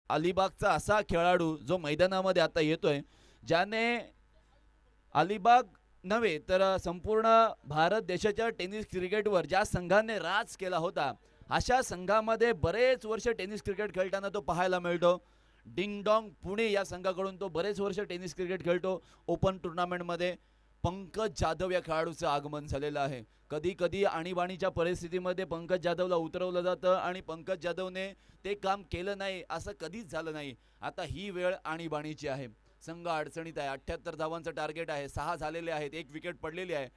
अलिबागचा असा खेळाडू जो मैदानामध्ये आता येतोय, ज्याने अलिबाग नव्हे तर संपूर्ण भारत देशाच्या टेनिस क्रिकेटवर ज्या संघाने राज केला होता, अशा संघामध्ये बरेच वर्ष टेनिस क्रिकेट खेळताना तो पाहायला मिळतो. डिंगडॉंग पुणे या संघाकडून तो बरेच वर्ष टेनिस क्रिकेट खेळतो. ओपन टुर्नामेंटमध्ये पंकज जाधव या खेळाडूचं आगमन झालेलं आहे. कधी कधी आणीबाणीच्या परिस्थितीमध्ये पंकज जाधवला उतरवलं जातं आणि पंकज जाधवने ते काम केलं नाही असं कधीच झालं नाही. आता ही वेळ आणीबाणीची आहे. संघ अडचणीत आहे. 78 धावांचं टार्गेट आहे. 6 झालेले आहेत. 1 विकेट पडलेली आहे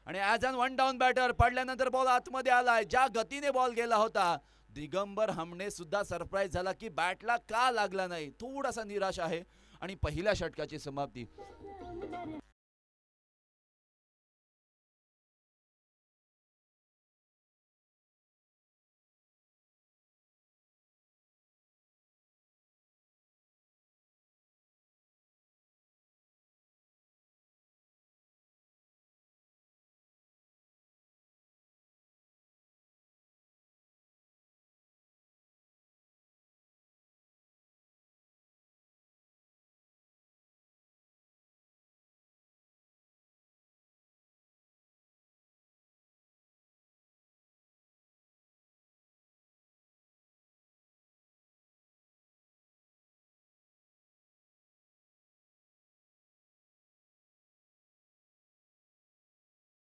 आणि as an one down batter पडल्यानंतर बॉल आतमध्ये आलाय. ज्या गतीने बॉल गेला होता, दिगंबर हमणे सुद्धा सरप्राईज झाला की बॅटला का लागला नाही. थोडासा निराश आहे आणि पहिल्या षटकाची समाप्ती.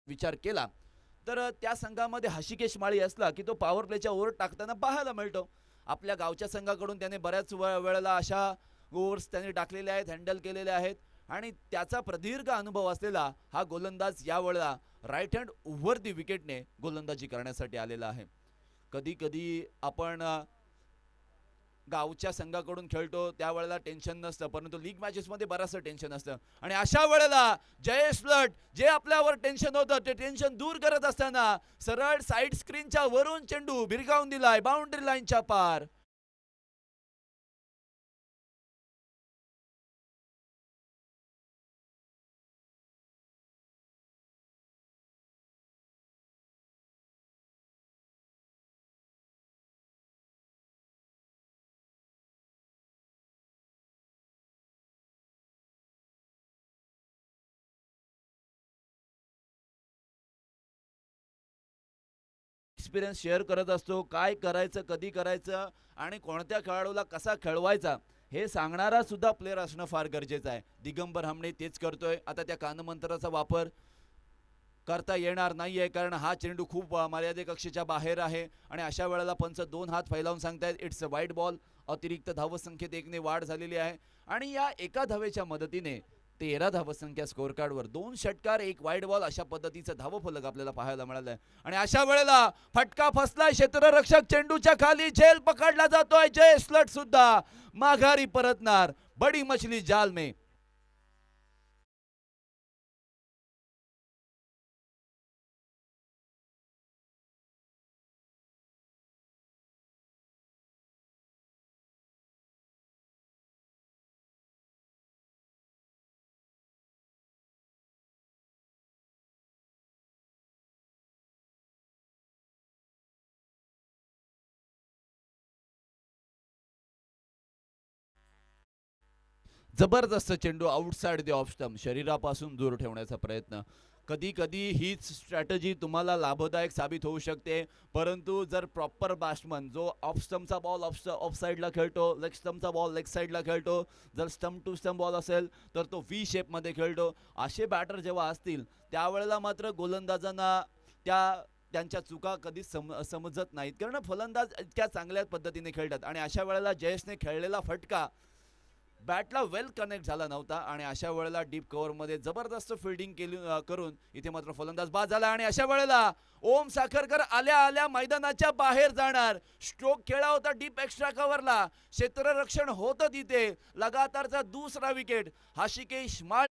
विचार केला तर त्या संघामध्ये हशिकेश माळी असला की तो पॉवर प्लेच्या ओव्हर टाकताना पाहायला मिळतो. आपल्या गावच्या संघाकडून त्याने बऱ्याच वेळेला अशा ओव्हर्स त्याने टाकलेले आहेत, हँडल केलेले आहेत आणि त्याचा प्रदीर्घ अनुभव असलेला हा गोलंदाज यावेळेला राईट हँड ओव्हर दी विकेटने गोलंदाजी करण्यासाठी आलेला आहे. कधी कधी आपण गावच्या संघाकडून खेळतो त्यावेळेला टेन्शन नसतं, परंतु लीग मॅचेसमध्ये बरंचसं टेन्शन असतं आणि अशा वेळेला जयेश लट जे आपल्यावर टेन्शन होतं ते टेन्शन दूर करत असताना सरळ साईड स्क्रीनच्या वरून चेंडू भिरकावून दिलाय बाउंड्री लाईनच्या पार. एक्सपिरियन्स शेअर करत असतो, काय करायचं, कधी करायचं आणि कोणत्या खेळाडूला कसा खेळवायचा हे सांगणारा सुद्धा प्लेअर असणं फार गरजेचं आहे. दिगंबर हमणे तेच करतोय. आता त्या कानमंत्राचा वापर करता येणार नाहीये कारण हा चेंडू खूप मर्यादे कक्षेच्या बाहेर आहे आणि अशा वेळेला पंच 2 हात फैलावून सांगतायत इट्स अ वाईड बॉल. अतिरिक्त धावसंख्येत 1 ने वाढ झालेली आहे आणि या एका धावेच्या मदतीने 13 धावसंख्या स्कोर कार्डवर 2 षटकार 1 वाईड बॉल अशा पद्धतीचं धावफलक आपल्याला पाहायला मिळालंय आणि अशा वेळेला फटका फसलाय क्षेत्ररक्षक चेंडूच्या खाली झेल पकडला जातोय. जय स्लट सुद्धा माघारी परतणार. बडी मछली जाल में. जबरदस्त चेंडू आउटसाइड द ऑफ स्टंप शरीरापासून दूर ठेवण्याचा प्रयत्न. कधी कधी हीच स्ट्रॅटेजी तुम्हाला लाभदायक साबित होऊ शकते, परंतु जर प्रॉपर बॅट्समन जो ऑफ स्टंपचा बॉल ऑफ साईडला खेळतो, लेग स्टंपचा बॉल लेग साईडला खेळतो, जर स्टंप टू स्टंप बॉल असेल तर तो व्ही शेपमध्ये खेळतो, असे बॅटर जेव्हा असतील त्यावेळेला मात्र गोलंदाजांना त्यांच्या चुका कधी समजत नाहीत कारण फलंदाज इतक्या चांगल्या पद्धतीने खेळतात आणि अशा वेळेला जयेशने खेळलेला फटका बॅटला वेल कनेक्ट झाला नव्हता आणि अशा वेळेला डीप कव्हरमध्ये जबरदस्त फिल्डिंग केली करून इथे मात्र फलंदाज बाद झाला आणि अशा वेळेला ओम साखरकर आल्या आल्या मैदानाच्या बाहेर जाणार. स्ट्रोक खेळा होता डीप एक्स्ट्रा कव्हरला, क्षेत्ररक्षण होतं तिथे. लगातारचा दुसरा विकेट हशिकेश माळ.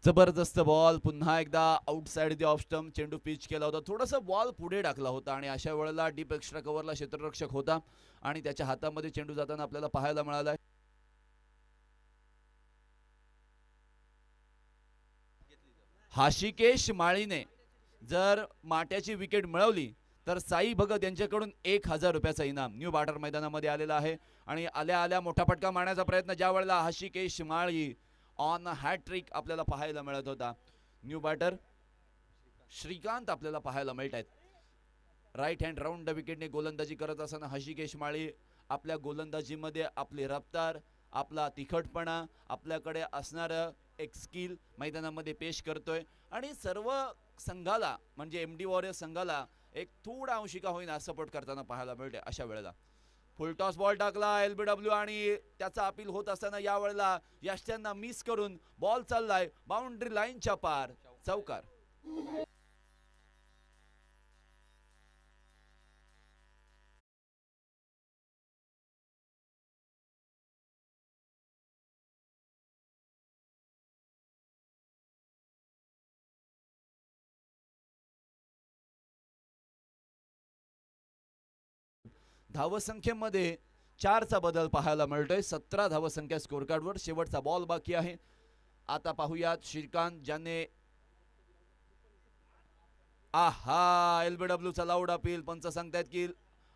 जबरदस्त बॉल पुन्हा एकदा आउटसाइड द ऑफ स्टंप. चेंडू पिच केला होता, थोडासा बॉल पुढे टाकला होता आणि अशा वेळेला डीप एक्स्ट्रा कव्हरला क्षेत्ररक्षक होता आणि त्याच्या हातामध्ये चेंडू जाताना आपल्याला पाहायला मिळाला. हशिकेश माळीने जर माट्याची विकेट मिळवली तर साई भगत यांच्याकडून 1000 रुपयाचा इनाम न्यू बॅटर मैदानामध्ये आलेला आहे आणि आल्या आल्या मोठा फटका मारण्याचा प्रयत्न ज्या वेळेला हशिकेश माळी ऑन हॅट्रिक आपल्याला पाहायला मिळत होता. न्यू बॅटर श्रीकांत आपल्याला पाहायला मिळत आहेत. राईट हँड राऊंड विकेटने गोलंदाजी करत असताना हशिकेश माळी आपल्या गोलंदाजीमध्ये आपली रफ्तार, आपला तिखटपणा, आपल्याकडे असणारं एक स्किल मैदानामध्ये पेश करतोय आणि सर्व संघाला म्हणजे एमडी वॉरियर्स संघाला एक थोडा अंशिका होईना सपोर्ट करताना पाहायला मिळते. अशा वेळेला फुल टॉस बॉल टाकला एलबीडब्ल्यू आणि त्याचा अपील होत असताना यावेळेला यष्ट्यांना मिस करून बॉल चाललाय बाउंड्री लाईनच्या पार. चौकार. धावसंख्येमध्ये 4चा बदल पाहायला मिळतोय. 17 धावसंख्या स्कोर कार्डवर. शेवटचा बॉल बाकी आहे. आता पाहूयात श्रीकांत ज्याने आहा, LBW चा लाऊड अपील. पंच सांगतायत की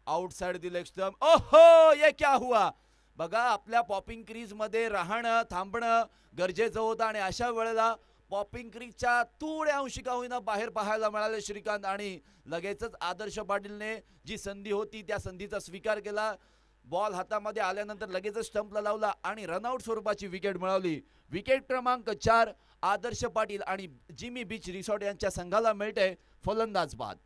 आउटसाइड दी लेग स्टंप. ओहो, ये क्या हुआ. बघा, आपल्या पॉपिंग क्रीज मध्ये राहणं थांबणं गरजेचं होतं आणि अशा वेळेला पॉपिंग क्रीजच्या थोड्या अंशी का होईना बाहेर पाहायला मिळाले श्रीकांत आणि लगेचच आदर्श पाटीलने जी संधी होती त्या संधीचा स्वीकार केला. बॉल हातामध्ये आल्यानंतर लगेचच स्टंपला लावला आणि रनआउट स्वरूपाची विकेट मिळवली. विकेट क्रमांक 4 आदर्श पाटील आणि जिमी बीच रिसॉर्ट यांच्या संघाला मिळते फलंदाज बाद.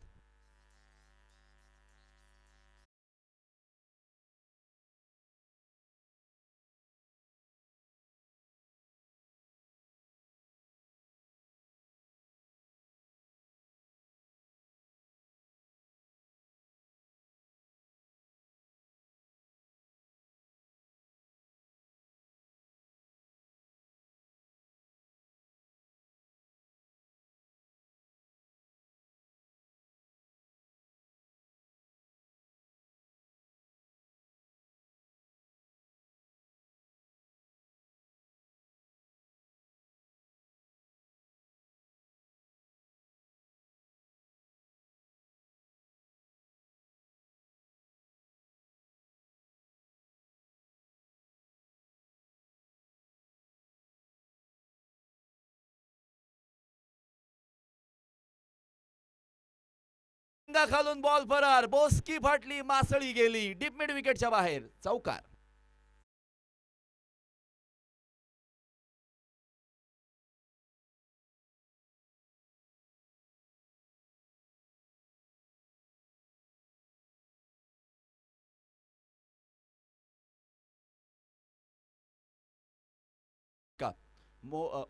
खालून बॉल फरार. बोस्की फाटली, मासळी गेली. डीप मिड विकेटच्या बाहेर. चौकार. का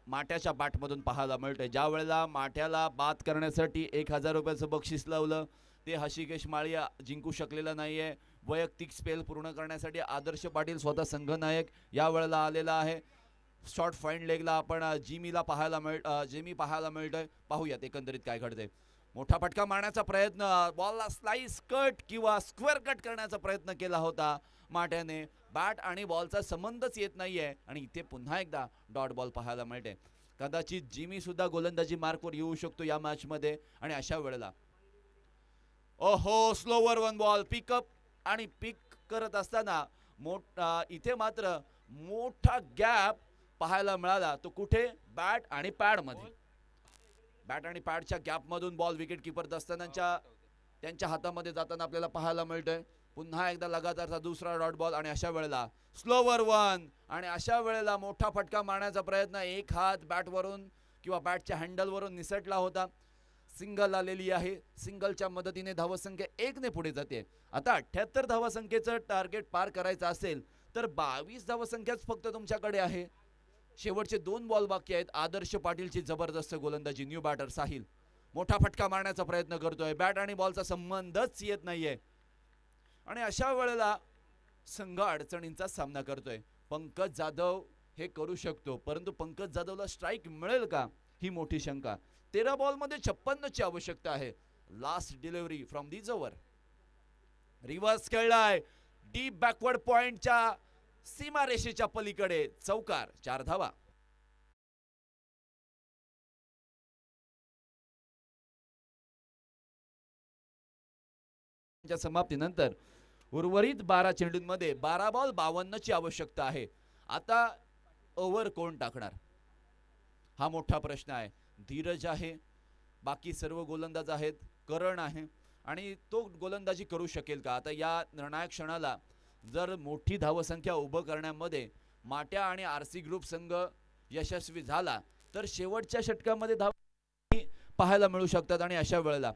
माट्याच्या बॅटमधून पाहायला मिळतंय. ज्या वेळेला माट्याला बाद करण्यासाठी 1000 रुपयाचं बक्षीस लावलं ते हशिकेश माळिया जिंकू शकलेला नाहीये. वैयक्तिक स्पेल पूर्ण करण्यासाठी आदर्श पाटील स्वतः संघनायक या वेळेला आलेला आहे. शॉर्ट फाईन लेगला आपण जिमी पाहायला मिळतोय. पाहूयात एकंदरीत काय घडतंय. मोठा फटका मारण्याचा प्रयत्न, बॉलला स्लाइस कट किंवा स्क्वेअर कट करण्याचा प्रयत्न केला होता माट्याने. बॅट आणि बॉलचा संबंधच येत नाहीये आणि इथे पुन्हा एकदा डॉट बॉल पाहायला मिळते. कदाचित जिमी सुद्धा गोलंदाजी मार्कवर येऊ शकतो या मॅच मध्ये आणि अशा वेळेला ओहो, स्लोवर वन बॉल पिकअप आणि पिक करत असताना इथे मात्र मोठा गॅप पाहायला मिळाला. तो कुठे, बॅट आणि पॅड मध्ये. बॅट आणि पॅडच्या गॅप मधून बॉल विकेट किपर दस्तानांच्या त्यांच्या हातामध्ये जाताना आपल्याला पाहायला मिळतोय. पुन्हा एकदा लगातारचा दुसरा डॉट बॉल आणि अशा वेळेला स्लोवर वन आणि अशा वेळेला मोठा फटका मारण्याचा प्रयत्न. एक हात बॅटवरून किंवा बॅटच्या हँडलवरून निसटला होता. सिंगल आलेली आहे. सिंगलच्या मदतीने धावसंख्या 1 ने पुढे जाते. आता 78 धावसंख्येचं टार्गेट पार करायचं असेल तर 22 धावसंख्याच फक्त तुमच्याकडे आहे. शेवटचे 2 बॉल बाकी आहेत. आदर्श पाटीलची जबरदस्त गोलंदाजी. न्यू बॅटर साहिल मोठा फटका मारण्याचा प्रयत्न करतोय. बॅट आणि बॉलचा संबंधच येत नाहीये आणि अशा वेळेला संघ अडचणींचा सामना करतोय. पंकज जाधव हे करू शकतो परंतु पंकज जाधवला स्ट्राईक मिळेल का ही मोठी शंका. 13 बॉलमध्ये 56 ची आवश्यकता आहे. Last delivery from this over. Reverse खेळलाय डीप बॅकवर्ड पॉइंटच्या सीमारेषेच्या पलीकडे. चौकार. 4 धावा. समाप्तीनंतर उर्वरित 12 चेंडूंमध्ये 12 बॉल 52 ची आवश्यकता आहे. आता ओव्हर कोण टाकणार हा मोठा प्रश्न आहे. धीरज आहे, बाकी सर्व गोलंदाज आहेत, करण आहे आणि तो गोलंदाजी करू शकेल का. आता या निर्णायक क्षणाला जर मोठी धावसंख्या उभं करण्यामध्ये माट्या आणि आरसी ग्रुप संघ यशस्वी झाला तर शेवटच्या षटकामध्ये धाव पाहायला मिळू शकतात आणि अशा वेळेला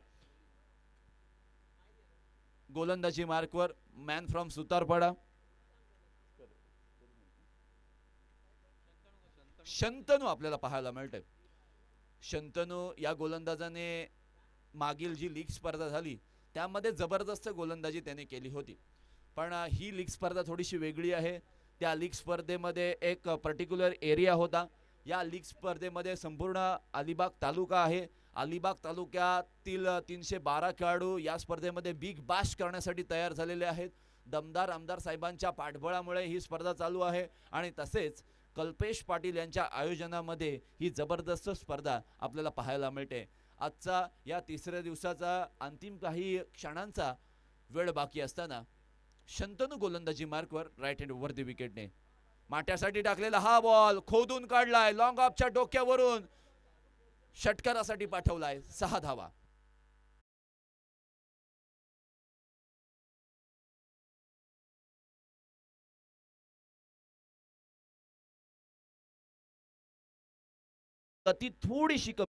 गोलंदाजी मार्कवर मॅन फ्रॉम सुतारपाडा शंतनू आपल्याला पाहायला मिळतंय. शंतनू या गोलंदाजाने मागील जी लीग स्पर्धा झाली त्यामध्ये जबरदस्त गोलंदाजी त्याने केली होती. पण ही लीग स्पर्धा थोडीशी वेगळी आहे. त्या लीग स्पर्धेमध्ये एक पर्टिक्युलर एरिया होता. या लीग स्पर्धेमध्ये संपूर्ण अलिबाग तालुका आहे. अलिबाग तालुक्यातील 312 खेळाडू या स्पर्धेमध्ये बिग बॅश करण्यासाठी तयार झालेले आहेत. दमदार आमदार साहेबांच्या पाठबळामुळे ही स्पर्धा चालू आहे आणि तसेच कल्पेश पाटील यांच्या आयोजनामध्ये ही जबरदस्त स्पर्धा आपल्याला पाहायला मिळते. आजचा या तिसऱ्या दिवसाचा अंतिम काही क्षणांचा वेळ बाकी असताना शंतनू गोलंदाजी मार्कवर राईट हँड ओव्हर द विकेटने माट्यासाठी टाकलेला हा बॉल खोदून काढलाय, लॉंग ऑफच्या डोक्यावरून षटकारासाठी पाठवलाय, 6 धावा. गती थोडीशी कमी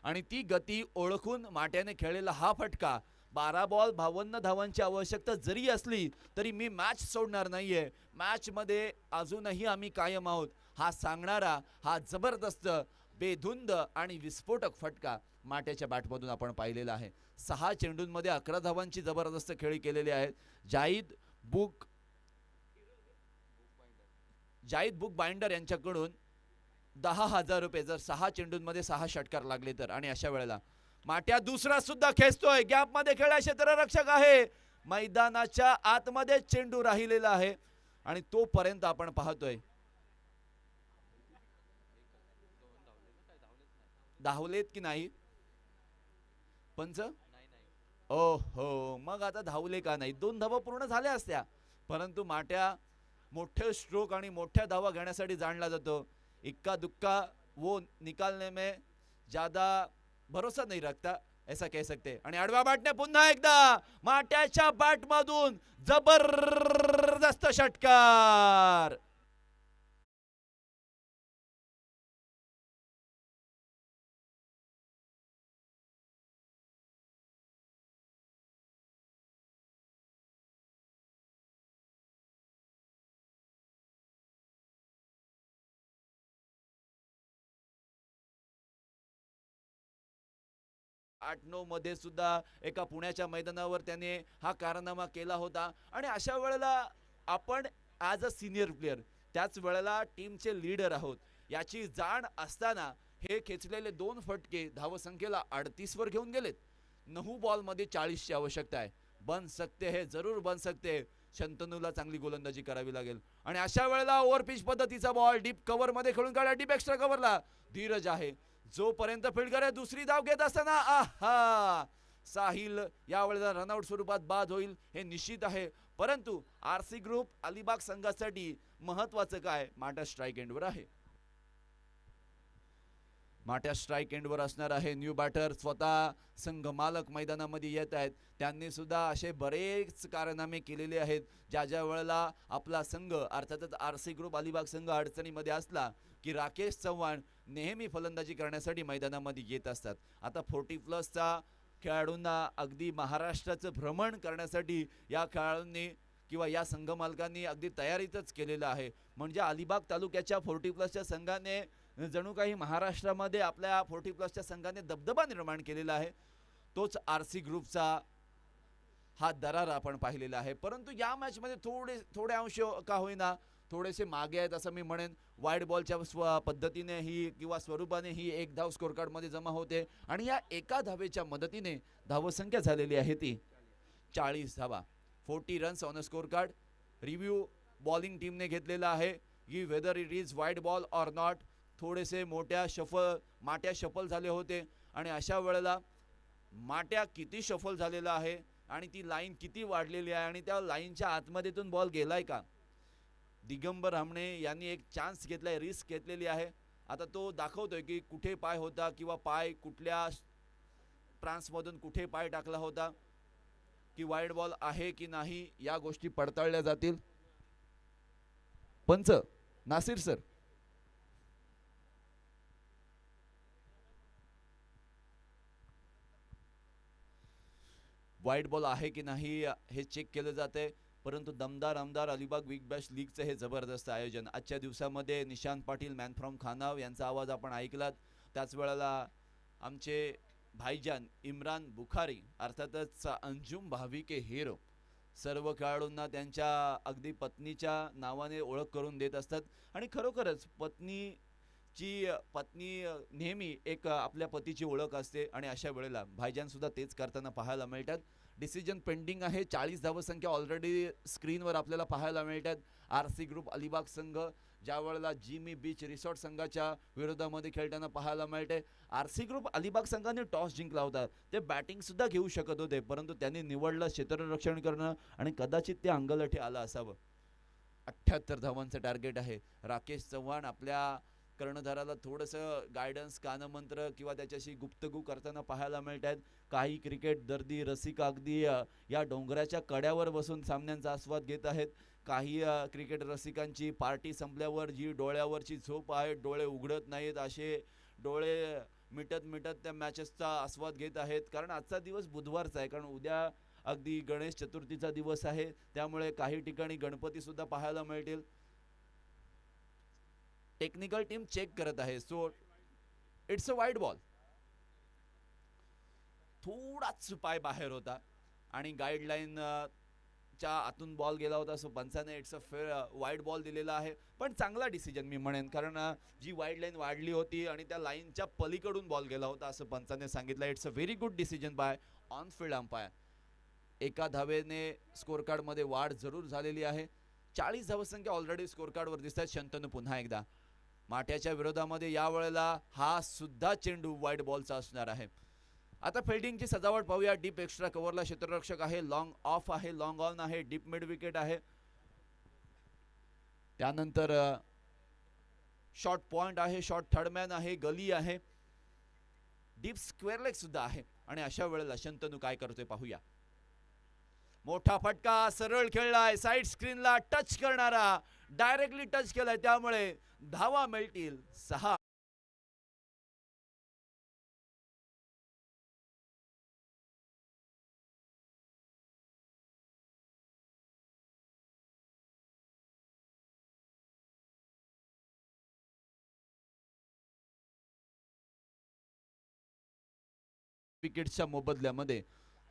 आणि ती गती ओळखून माट्याने खेळलेला हा फटका 12 बॉल 52 धावांची आवश्यकता जरी असली तरी मी मॅच सोडणार नाहीये, मॅच मध्ये अजूनही आम्ही कायम आहोत हा सांगणारा हा जबरदस्त बेधुंद आणि विस्फोटक फटका माट्याच्या बॅटमधून आपण पाहिलेला आहे. 6 चेंडूंमध्ये 11 धावांची जबरदस्त खेळी केलेली आहे. जाहीद बुक बाइंडर यांच्याकडून 10,000 रुपये जर 6 चेंडूंमध्ये 6 षटकार लागले तर. आणि अशा वेळेला माट्या दुसरा सुद्धा खेचतोय, गॅप मध्ये खेळा, क्षेत्ररक्षक आहे, मैदानाच्या आतमध्ये चेंडू राहिलेला आहे आणि तोपर्यंत आपण पाहतोय धावलेत की नाही पंच. ओ हो, मग आता धावले का नाही, 2 धावा पूर्ण झाल्या असत्या, परंतु माट्या मोठे स्ट्रोक आणि मोठ्या धावा घेण्यासाठी जाणला जातो. इक्का दुक्का वो निकालने में ज्यादा भरोसा नहीं रखता ऐसा कह सकते. आणि आडव्या बॅटने पुन्हा एकदा माट्याच्या बॅटमधून जबरदस्त षटकार. आठ 9 मध्ये सुद्धा एका पुण्याच्या मैदानावर त्याने हा कारनामा केला होता. आणि अशा वेळेला आपण ॲज अ सिनियर प्लेयर त्याच वेळेला टीमचे लीडर आहोत याची जाण असताना हे खेचलेले 2 फटके धावसंख्येला 38 वर घेऊन गेलेत. 9 बॉलमध्ये 40 ची आवश्यकता आहे. बन सकते है, जरूर बन सकते. शंतनूला चांगली गोलंदाजी करावी लागेल. आणि अशा वेळेला ओव्हरपिच पद्धतीचा बॉल डीप कव्हर मध्ये खेळून काढला, डीप एक्स्ट्रा कव्हरला धीरज आहे जोपर्यंत फील्ड करे. दुसरी धाव घेत असताना आहा, साहिल यावेळेला रनआउट स्वरूपात बाद होईल हे निश्चित आहे. परंतु आरसी ग्रुप अलिबाग संघासाठी महत्वाचं काय, माटा स्ट्राइक एंडवर आहे. माट्या स्ट्राइक एंडवर असणार आहे. न्यू बॅटर स्वतः संघ मालक मैदानामध्ये येत आहेत. त्यांनी सुद्धा असे बरेच कारनामे केलेले आहेत ज्या ज्या वेळेला आपला संघ अर्थातच आरसी ग्रुप अलिबाग संघ अडचणीमध्ये असला की राकेश चव्हाण नेहमी फलंदाजी करण्यासाठी मैदानामध्ये येत असतात. आता 40+ खेळाडूंना अगदी महाराष्ट्राचं भ्रमण करण्यासाठी या खेळाडूंनी किंवा या संघ मालकांनी अगदी तयारीतच केलेलं आहे. म्हणजे अलिबाग तालुक्याच्या 40+ संघाने जणू काही महाराष्ट्रामध्ये आपल्या 40+ संघाने दबदबा निर्माण केलेला आहे. तोच आरसी ग्रुपचा हा दरार आपण पाहिलेला आहे. परंतु या मॅच मध्ये थोडे अंश का होईना थोडेसे मागे आहेत असं मी म्हणेन. वाईड बॉलच्या पद्धतीने ही किंवा स्वरूपाने ही 1 धाव स्कोर कार्ड मध्ये जमा होते आणि या एका धावेच्या मदतीने धावसंख्या झालेली आहे ती 40 धावा. 40 runs on a score card. Review bowling टीमने घेतलेला आहे की whether it is wide ball or not. थोडेसे माट्या शफल झाले होते आणि अशा वेळेला माट्या किती शफल झालेला आहे आणि ती लाईन किती वाढलेली आहे आणि त्या लाईनच्या आतमध्येतून बॉल गेलाय का. दिगंबर हमणे यांनी एक चान्स घेतलाय, रिस्क घेतलेली आहे. आता तो दाखवतोय की कुठे पाय होता किंवा पाय कुठल्या ट्रान्समधून कुठे पाय टाकला होता, की वाईड बॉल आहे की नाही या गोष्टी पडताळल्या जातील. पंच नासिर सर, वाईड बॉल आहे की नाही हे चेक केलं जाते. परंतु दमदार आमदार अलिबाग बिग बॅश लीगचे हे जबरदस्त आयोजन. आजच्या दिवसामध्ये निशांत पाटील मॅन फ्रॉम खानाव यांचा आवाज आपण ऐकलात. त्याच वेळेला आमचे भाईजान इम्रान बुखारी अर्थातच अंजुम भाभी के हिरो सर्व खेळाडूंना त्यांच्या अगदी पत्नीच्या नावाने ओळख करून देत असतात. आणि खरोखरच पत्नी नेहमी एक आपल्या पतीची ओळख असते आणि अशा वेळेला भाईजान सुद्धा तेच करताना पाहायला मिळतात. डिसिजन पेंडिंग आहे. 40 धावसंख्या ऑलरेडी स्क्रीनवर आपल्याला पाहायला मिळतात. आरसी ग्रुप अलिबाग संघ ज्या वेळेला जिमी बीच रिसॉर्ट संघाच्या विरोधामध्ये खेळताना पाहायला मिळते. आरसी ग्रुप अलिबाग संघाने टॉस जिंकला होता. ते बॅटिंग सुद्धा घेऊ शकत होते, परंतु त्यांनी निवडलं क्षेत्ररक्षण करणं आणि कदाचित ते अंगलठी आलं असावं. 78 धावांचं टार्गेट आहे. राकेश चव्हाण आपल्या कर्णधाराला थोडंसं गायडन्स, कानमंत्र किंवा त्याच्याशी गुप्तगू करताना पाहायला मिळत आहेत. काही क्रिकेट दर्दी रसिक अगदी या डोंगराच्या कड्यावर बसून सामन्यांचा आस्वाद घेत आहेत. काही क्रिकेट रसिकांची पार्टी संपल्यावर जी डोळ्यावरची झोप आहे, डोळे उघडत नाहीत, असे डोळे मिटत मिटत त्या मॅचेसचा आस्वाद घेत आहेत. कारण आजचा दिवस बुधवारचा आहे, कारण उद्या अगदी गणेश चतुर्थीचा दिवस आहे, त्यामुळे काही ठिकाणी गणपती सुद्धा पाहायला मिळतील. टेक्निकल टीम चेक करत आहे. So it's a wide ball. थोडाच पाय बाहेर होता आणि गाईडलाईन च्या आतून बॉल गेला होता. So Panchane it's a fair wide ball दिलेला आहे, पण चांगला डिसिजन मी म्हणेन, कारण जी वाईड लाईन वाढली होती आणि त्या लाईनच्या पलीकडून बॉल गेला होता असं पंचाने सांगितलं. It's a very good decision by on field umpire. एका धावेने स्कोर कार्ड मध्ये वाढ जरूर झालेली आहे. 40 धावसंख्या ऑलरेडी स्कोर कार्ड वर दिसतात. शंतनू पुन्हा एकदा माट्याच्या विरोधामध्ये या वेळेला हा सुद्धा चेंडू वाईड बॉलचा असणार आहे. आता फिल्डिंगची सजावट पाहूया. डीप एक्स्ट्रा कव्हरला क्षेत्ररक्षक आहे, लॉंग ऑफ आहे, लॉंग ऑन आहे, डीप मिड विकेट आहे, त्यानंतर शॉर्ट पॉइंट आहे, शॉर्ट थर्डमॅन आहे, गली आहे, डीप स्क्वेअर लेग सुद्धा आहे. आणि अशा वेळेला शंतनू काय करतोय पाहूया. मोठा फटका, सरळ खेळलाय, साइड स्क्रीनला टच करणारा, डायरेक्टली टच केलाय, त्यामुळे धावा मिळतील 6. विकेटच्या मोबदल्यामध्ये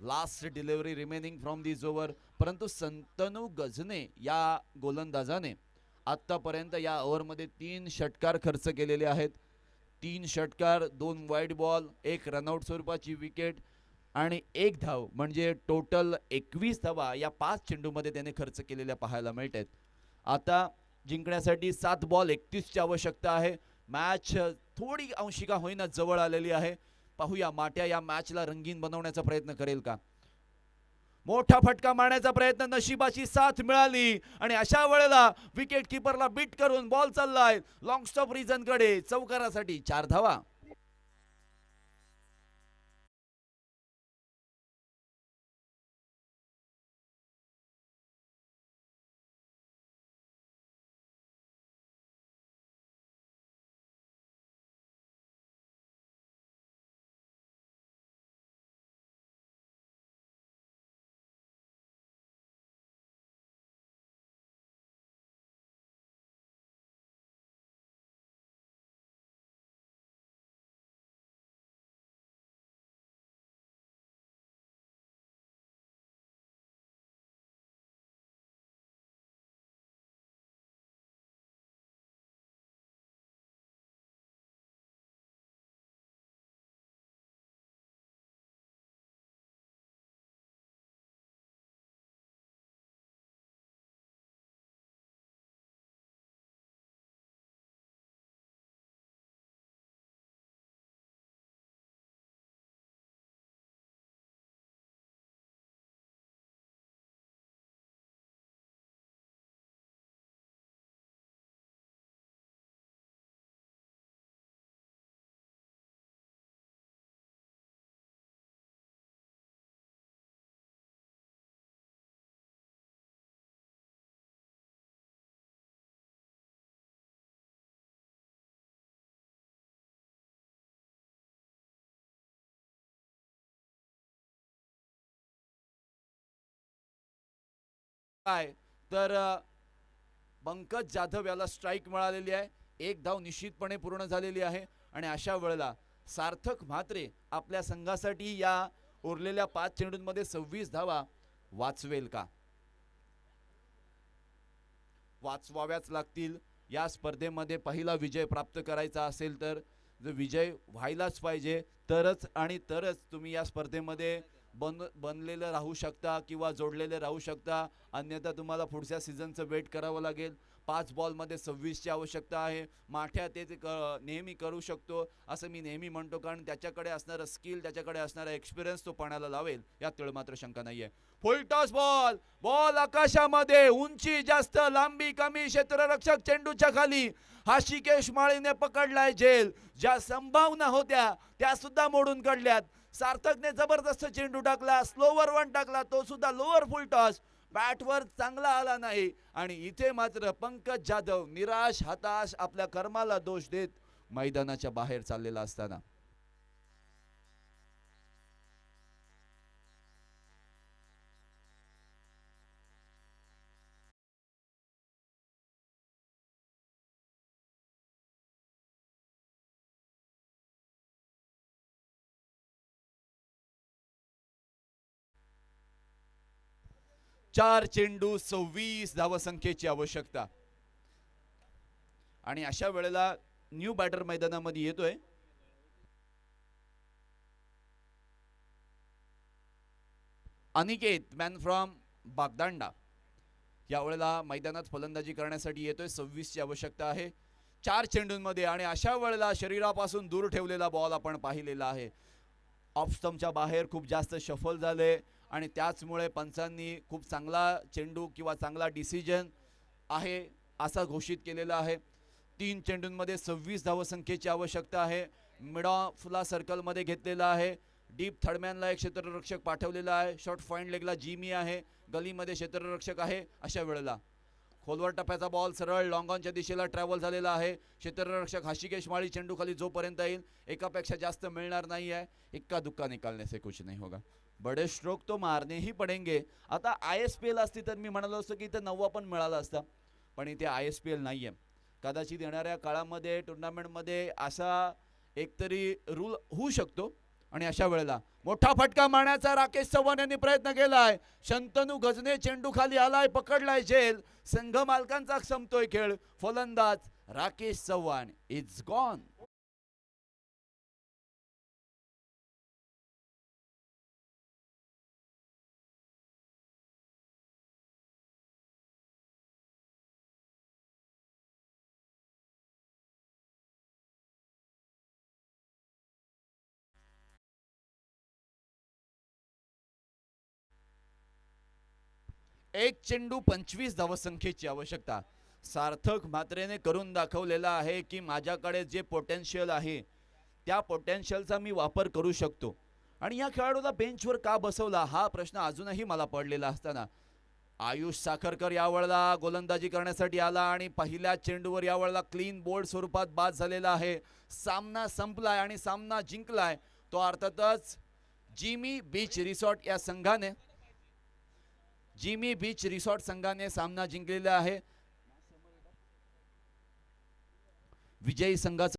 last delivery remaining from this over. परंतु शंतनू गजने या गोलंदाजाने आतापर्यंत या ओव्हरमध्ये 3 षटकार खर्च केलेले आहेत. 3 षटकार, 2 वाईड बॉल, 1 रनआउट स्वरूपाची विकेट आणि 1 धाव, म्हणजे टोटल 21 धावा या 5 चेंडूमध्ये त्याने खर्च केलेल्या पाहायला मिळत आहेत. आता जिंकण्यासाठी 7 बॉल 31 ची आवश्यकता आहे. मॅच थोडी अंशिका होईना जवळ आलेली आहे. पाहूया माट्या या मॅचला रंगीन बनवण्याचा प्रयत्न करेल का. मोठा फटका मारण्याचा प्रयत्न, नशिबाची साथ मिळाली आणि अशा वेळेला विकेट किपरला बीट करून बॉल चाललाय लॉंग स्टॉप रिजन कडे. चौकारासाठी 4 धावा. काय तर पंकज जाधव याला स्ट्राइक मिळालेली आहे. 1 धाव निश्चितपणे पूर्ण झालेली आहे आणि अशा वेळेला सार्थक म्हात्रे आपल्या संघासाठी या उरलेल्या 5 चेंडूंमध्ये 26 धावा वाचवेल का. वाचवाव्याच लागतील. या स्पर्धेमध्ये पहिला विजय प्राप्त करायचा असेल तर विजय व्हायलाच पाहिजे, तरच तुम्ही या स्पर्धेमध्ये बनलेलं राहू शकता किंवा जोडलेले राहू शकता, अन्यथा तुम्हाला पुढच्या सीझनचं वेट करावं लागेल. 5 बॉलमध्ये 26ची आवश्यकता आहे. माठ्या ते नेहमी करू शकतो असं मी नेहमी म्हणतो, कारण त्याच्याकडे असणारं स्किल, त्याच्याकडे असणारा एक्सपिरियन्स तो पणाला लावेल यात तेवढं मात्र शंका नाहीये. फुल टॉस बॉल, बॉल आकाशामध्ये, उंची जास्त लांबी कमी, क्षेत्ररक्षक चेंडूच्या खाली. हृषिकेश माळीने पकडलाय झेल. ज्या संभावना होत्या त्या सुद्धा मोडून काढल्यात. सार्थकने जबरदस्त चेंडू टाकला, स्लोवर वन टाकला, तो सुद्धा लोअर फुल टॉस. बॅटवर चांगला आला नाही आणि इथे मात्र पंकज जाधव निराश हताश आपल्या कर्माला दोष देत मैदानाच्या बाहेर चाललेला असताना. चार चेंडू 26 धावसंख्येची आवश्यकता आणि अशा वेळेला न्यू बॅटर मैदानामध्ये येतोय. अनिकेत मॅन फ्रॉम बागदांडा यावेळेला मैदानात फलंदाजी करण्यासाठी येतोय. 26ची आवश्यकता आहे 4 चेंडूंमध्ये आणि अशा वेळेला शरीरापासून दूर ठेवलेला बॉल आपण पाहिलेला आहे. ऑफ स्टंपच्या बाहेर खूप जास्त शफल झाले आणि त्याचमुळे पंचांनी खूप चांगला चेंडू किंवा चांगला डिसिजन आहे असा घोषित केलेला आहे. 3 चेंडूंमध्ये 26 धावसंख्येची आवश्यकता आहे. मिड ऑफला सर्कलमध्ये घेतलेला आहे. डीप थर्डमॅनला एक क्षेत्ररक्षक पाठवलेला आहे. शॉर्ट फाईन लेगला जिमी आहे. गलीमध्ये क्षेत्ररक्षक आहे. अशा वेळेला खोलवर टप्प्याचा बॉल सरळ लॉंग ऑनच्या दिशेला ट्रॅव्हल झालेला आहे. क्षेत्ररक्षक हृषिकेश माळी चेंडू खाली जोपर्यंत येईल एकापेक्षा जास्त मिळणार नाही आहे. इक्का दुक्का निकालने से कुछ नहीं होगा. बडे स्ट्रोक तो मारने ही पडेंगे. आता ISPL असती तर मी म्हणालो असतो की इथं 9 पण मिळाला असता, पण इथे ISPL नाही आहे. कदाचित येणाऱ्या काळामध्ये टुर्नामेंटमध्ये असा एकतरी रूल होऊ शकतो आणि अशा वेळेला मोठा फटका मारण्याचा राकेश चव्हाण यांनी प्रयत्न केलाय. शंतनू गजने चेंडू खाली आलाय, पकडलाय झेल. संघ मालकांचा संपतोय खेळ. फलंदाज राकेश चव्हाण इट्स गॉन. एक चेंडू 25 धावसंख्येची आवश्यकता. सार्थक मात्रेने करून दाखवलेला आहे की माझ्याकडे जे पोटेन्शियल आहे त्या पोटेन्शियलचा मी वापर करू शकतो. आणि या खेळाडूला बेंचवर का बसवला हा प्रश्न अजूनही मला पडलेला असताना आयुष साखरकर यावेळेला गोलंदाजी करण्यासाठी आला आणि पहिल्या चेंडूवर यावेळेला क्लीन बोल्ड स्वरूपात बाद झालेला आहे. सामना संपलाय आणि सामना जिंकलाय तो अर्थातच जिमी बीच रिसॉर्ट संघाने सामना जिंकलेला आहे. विजयी संघाचा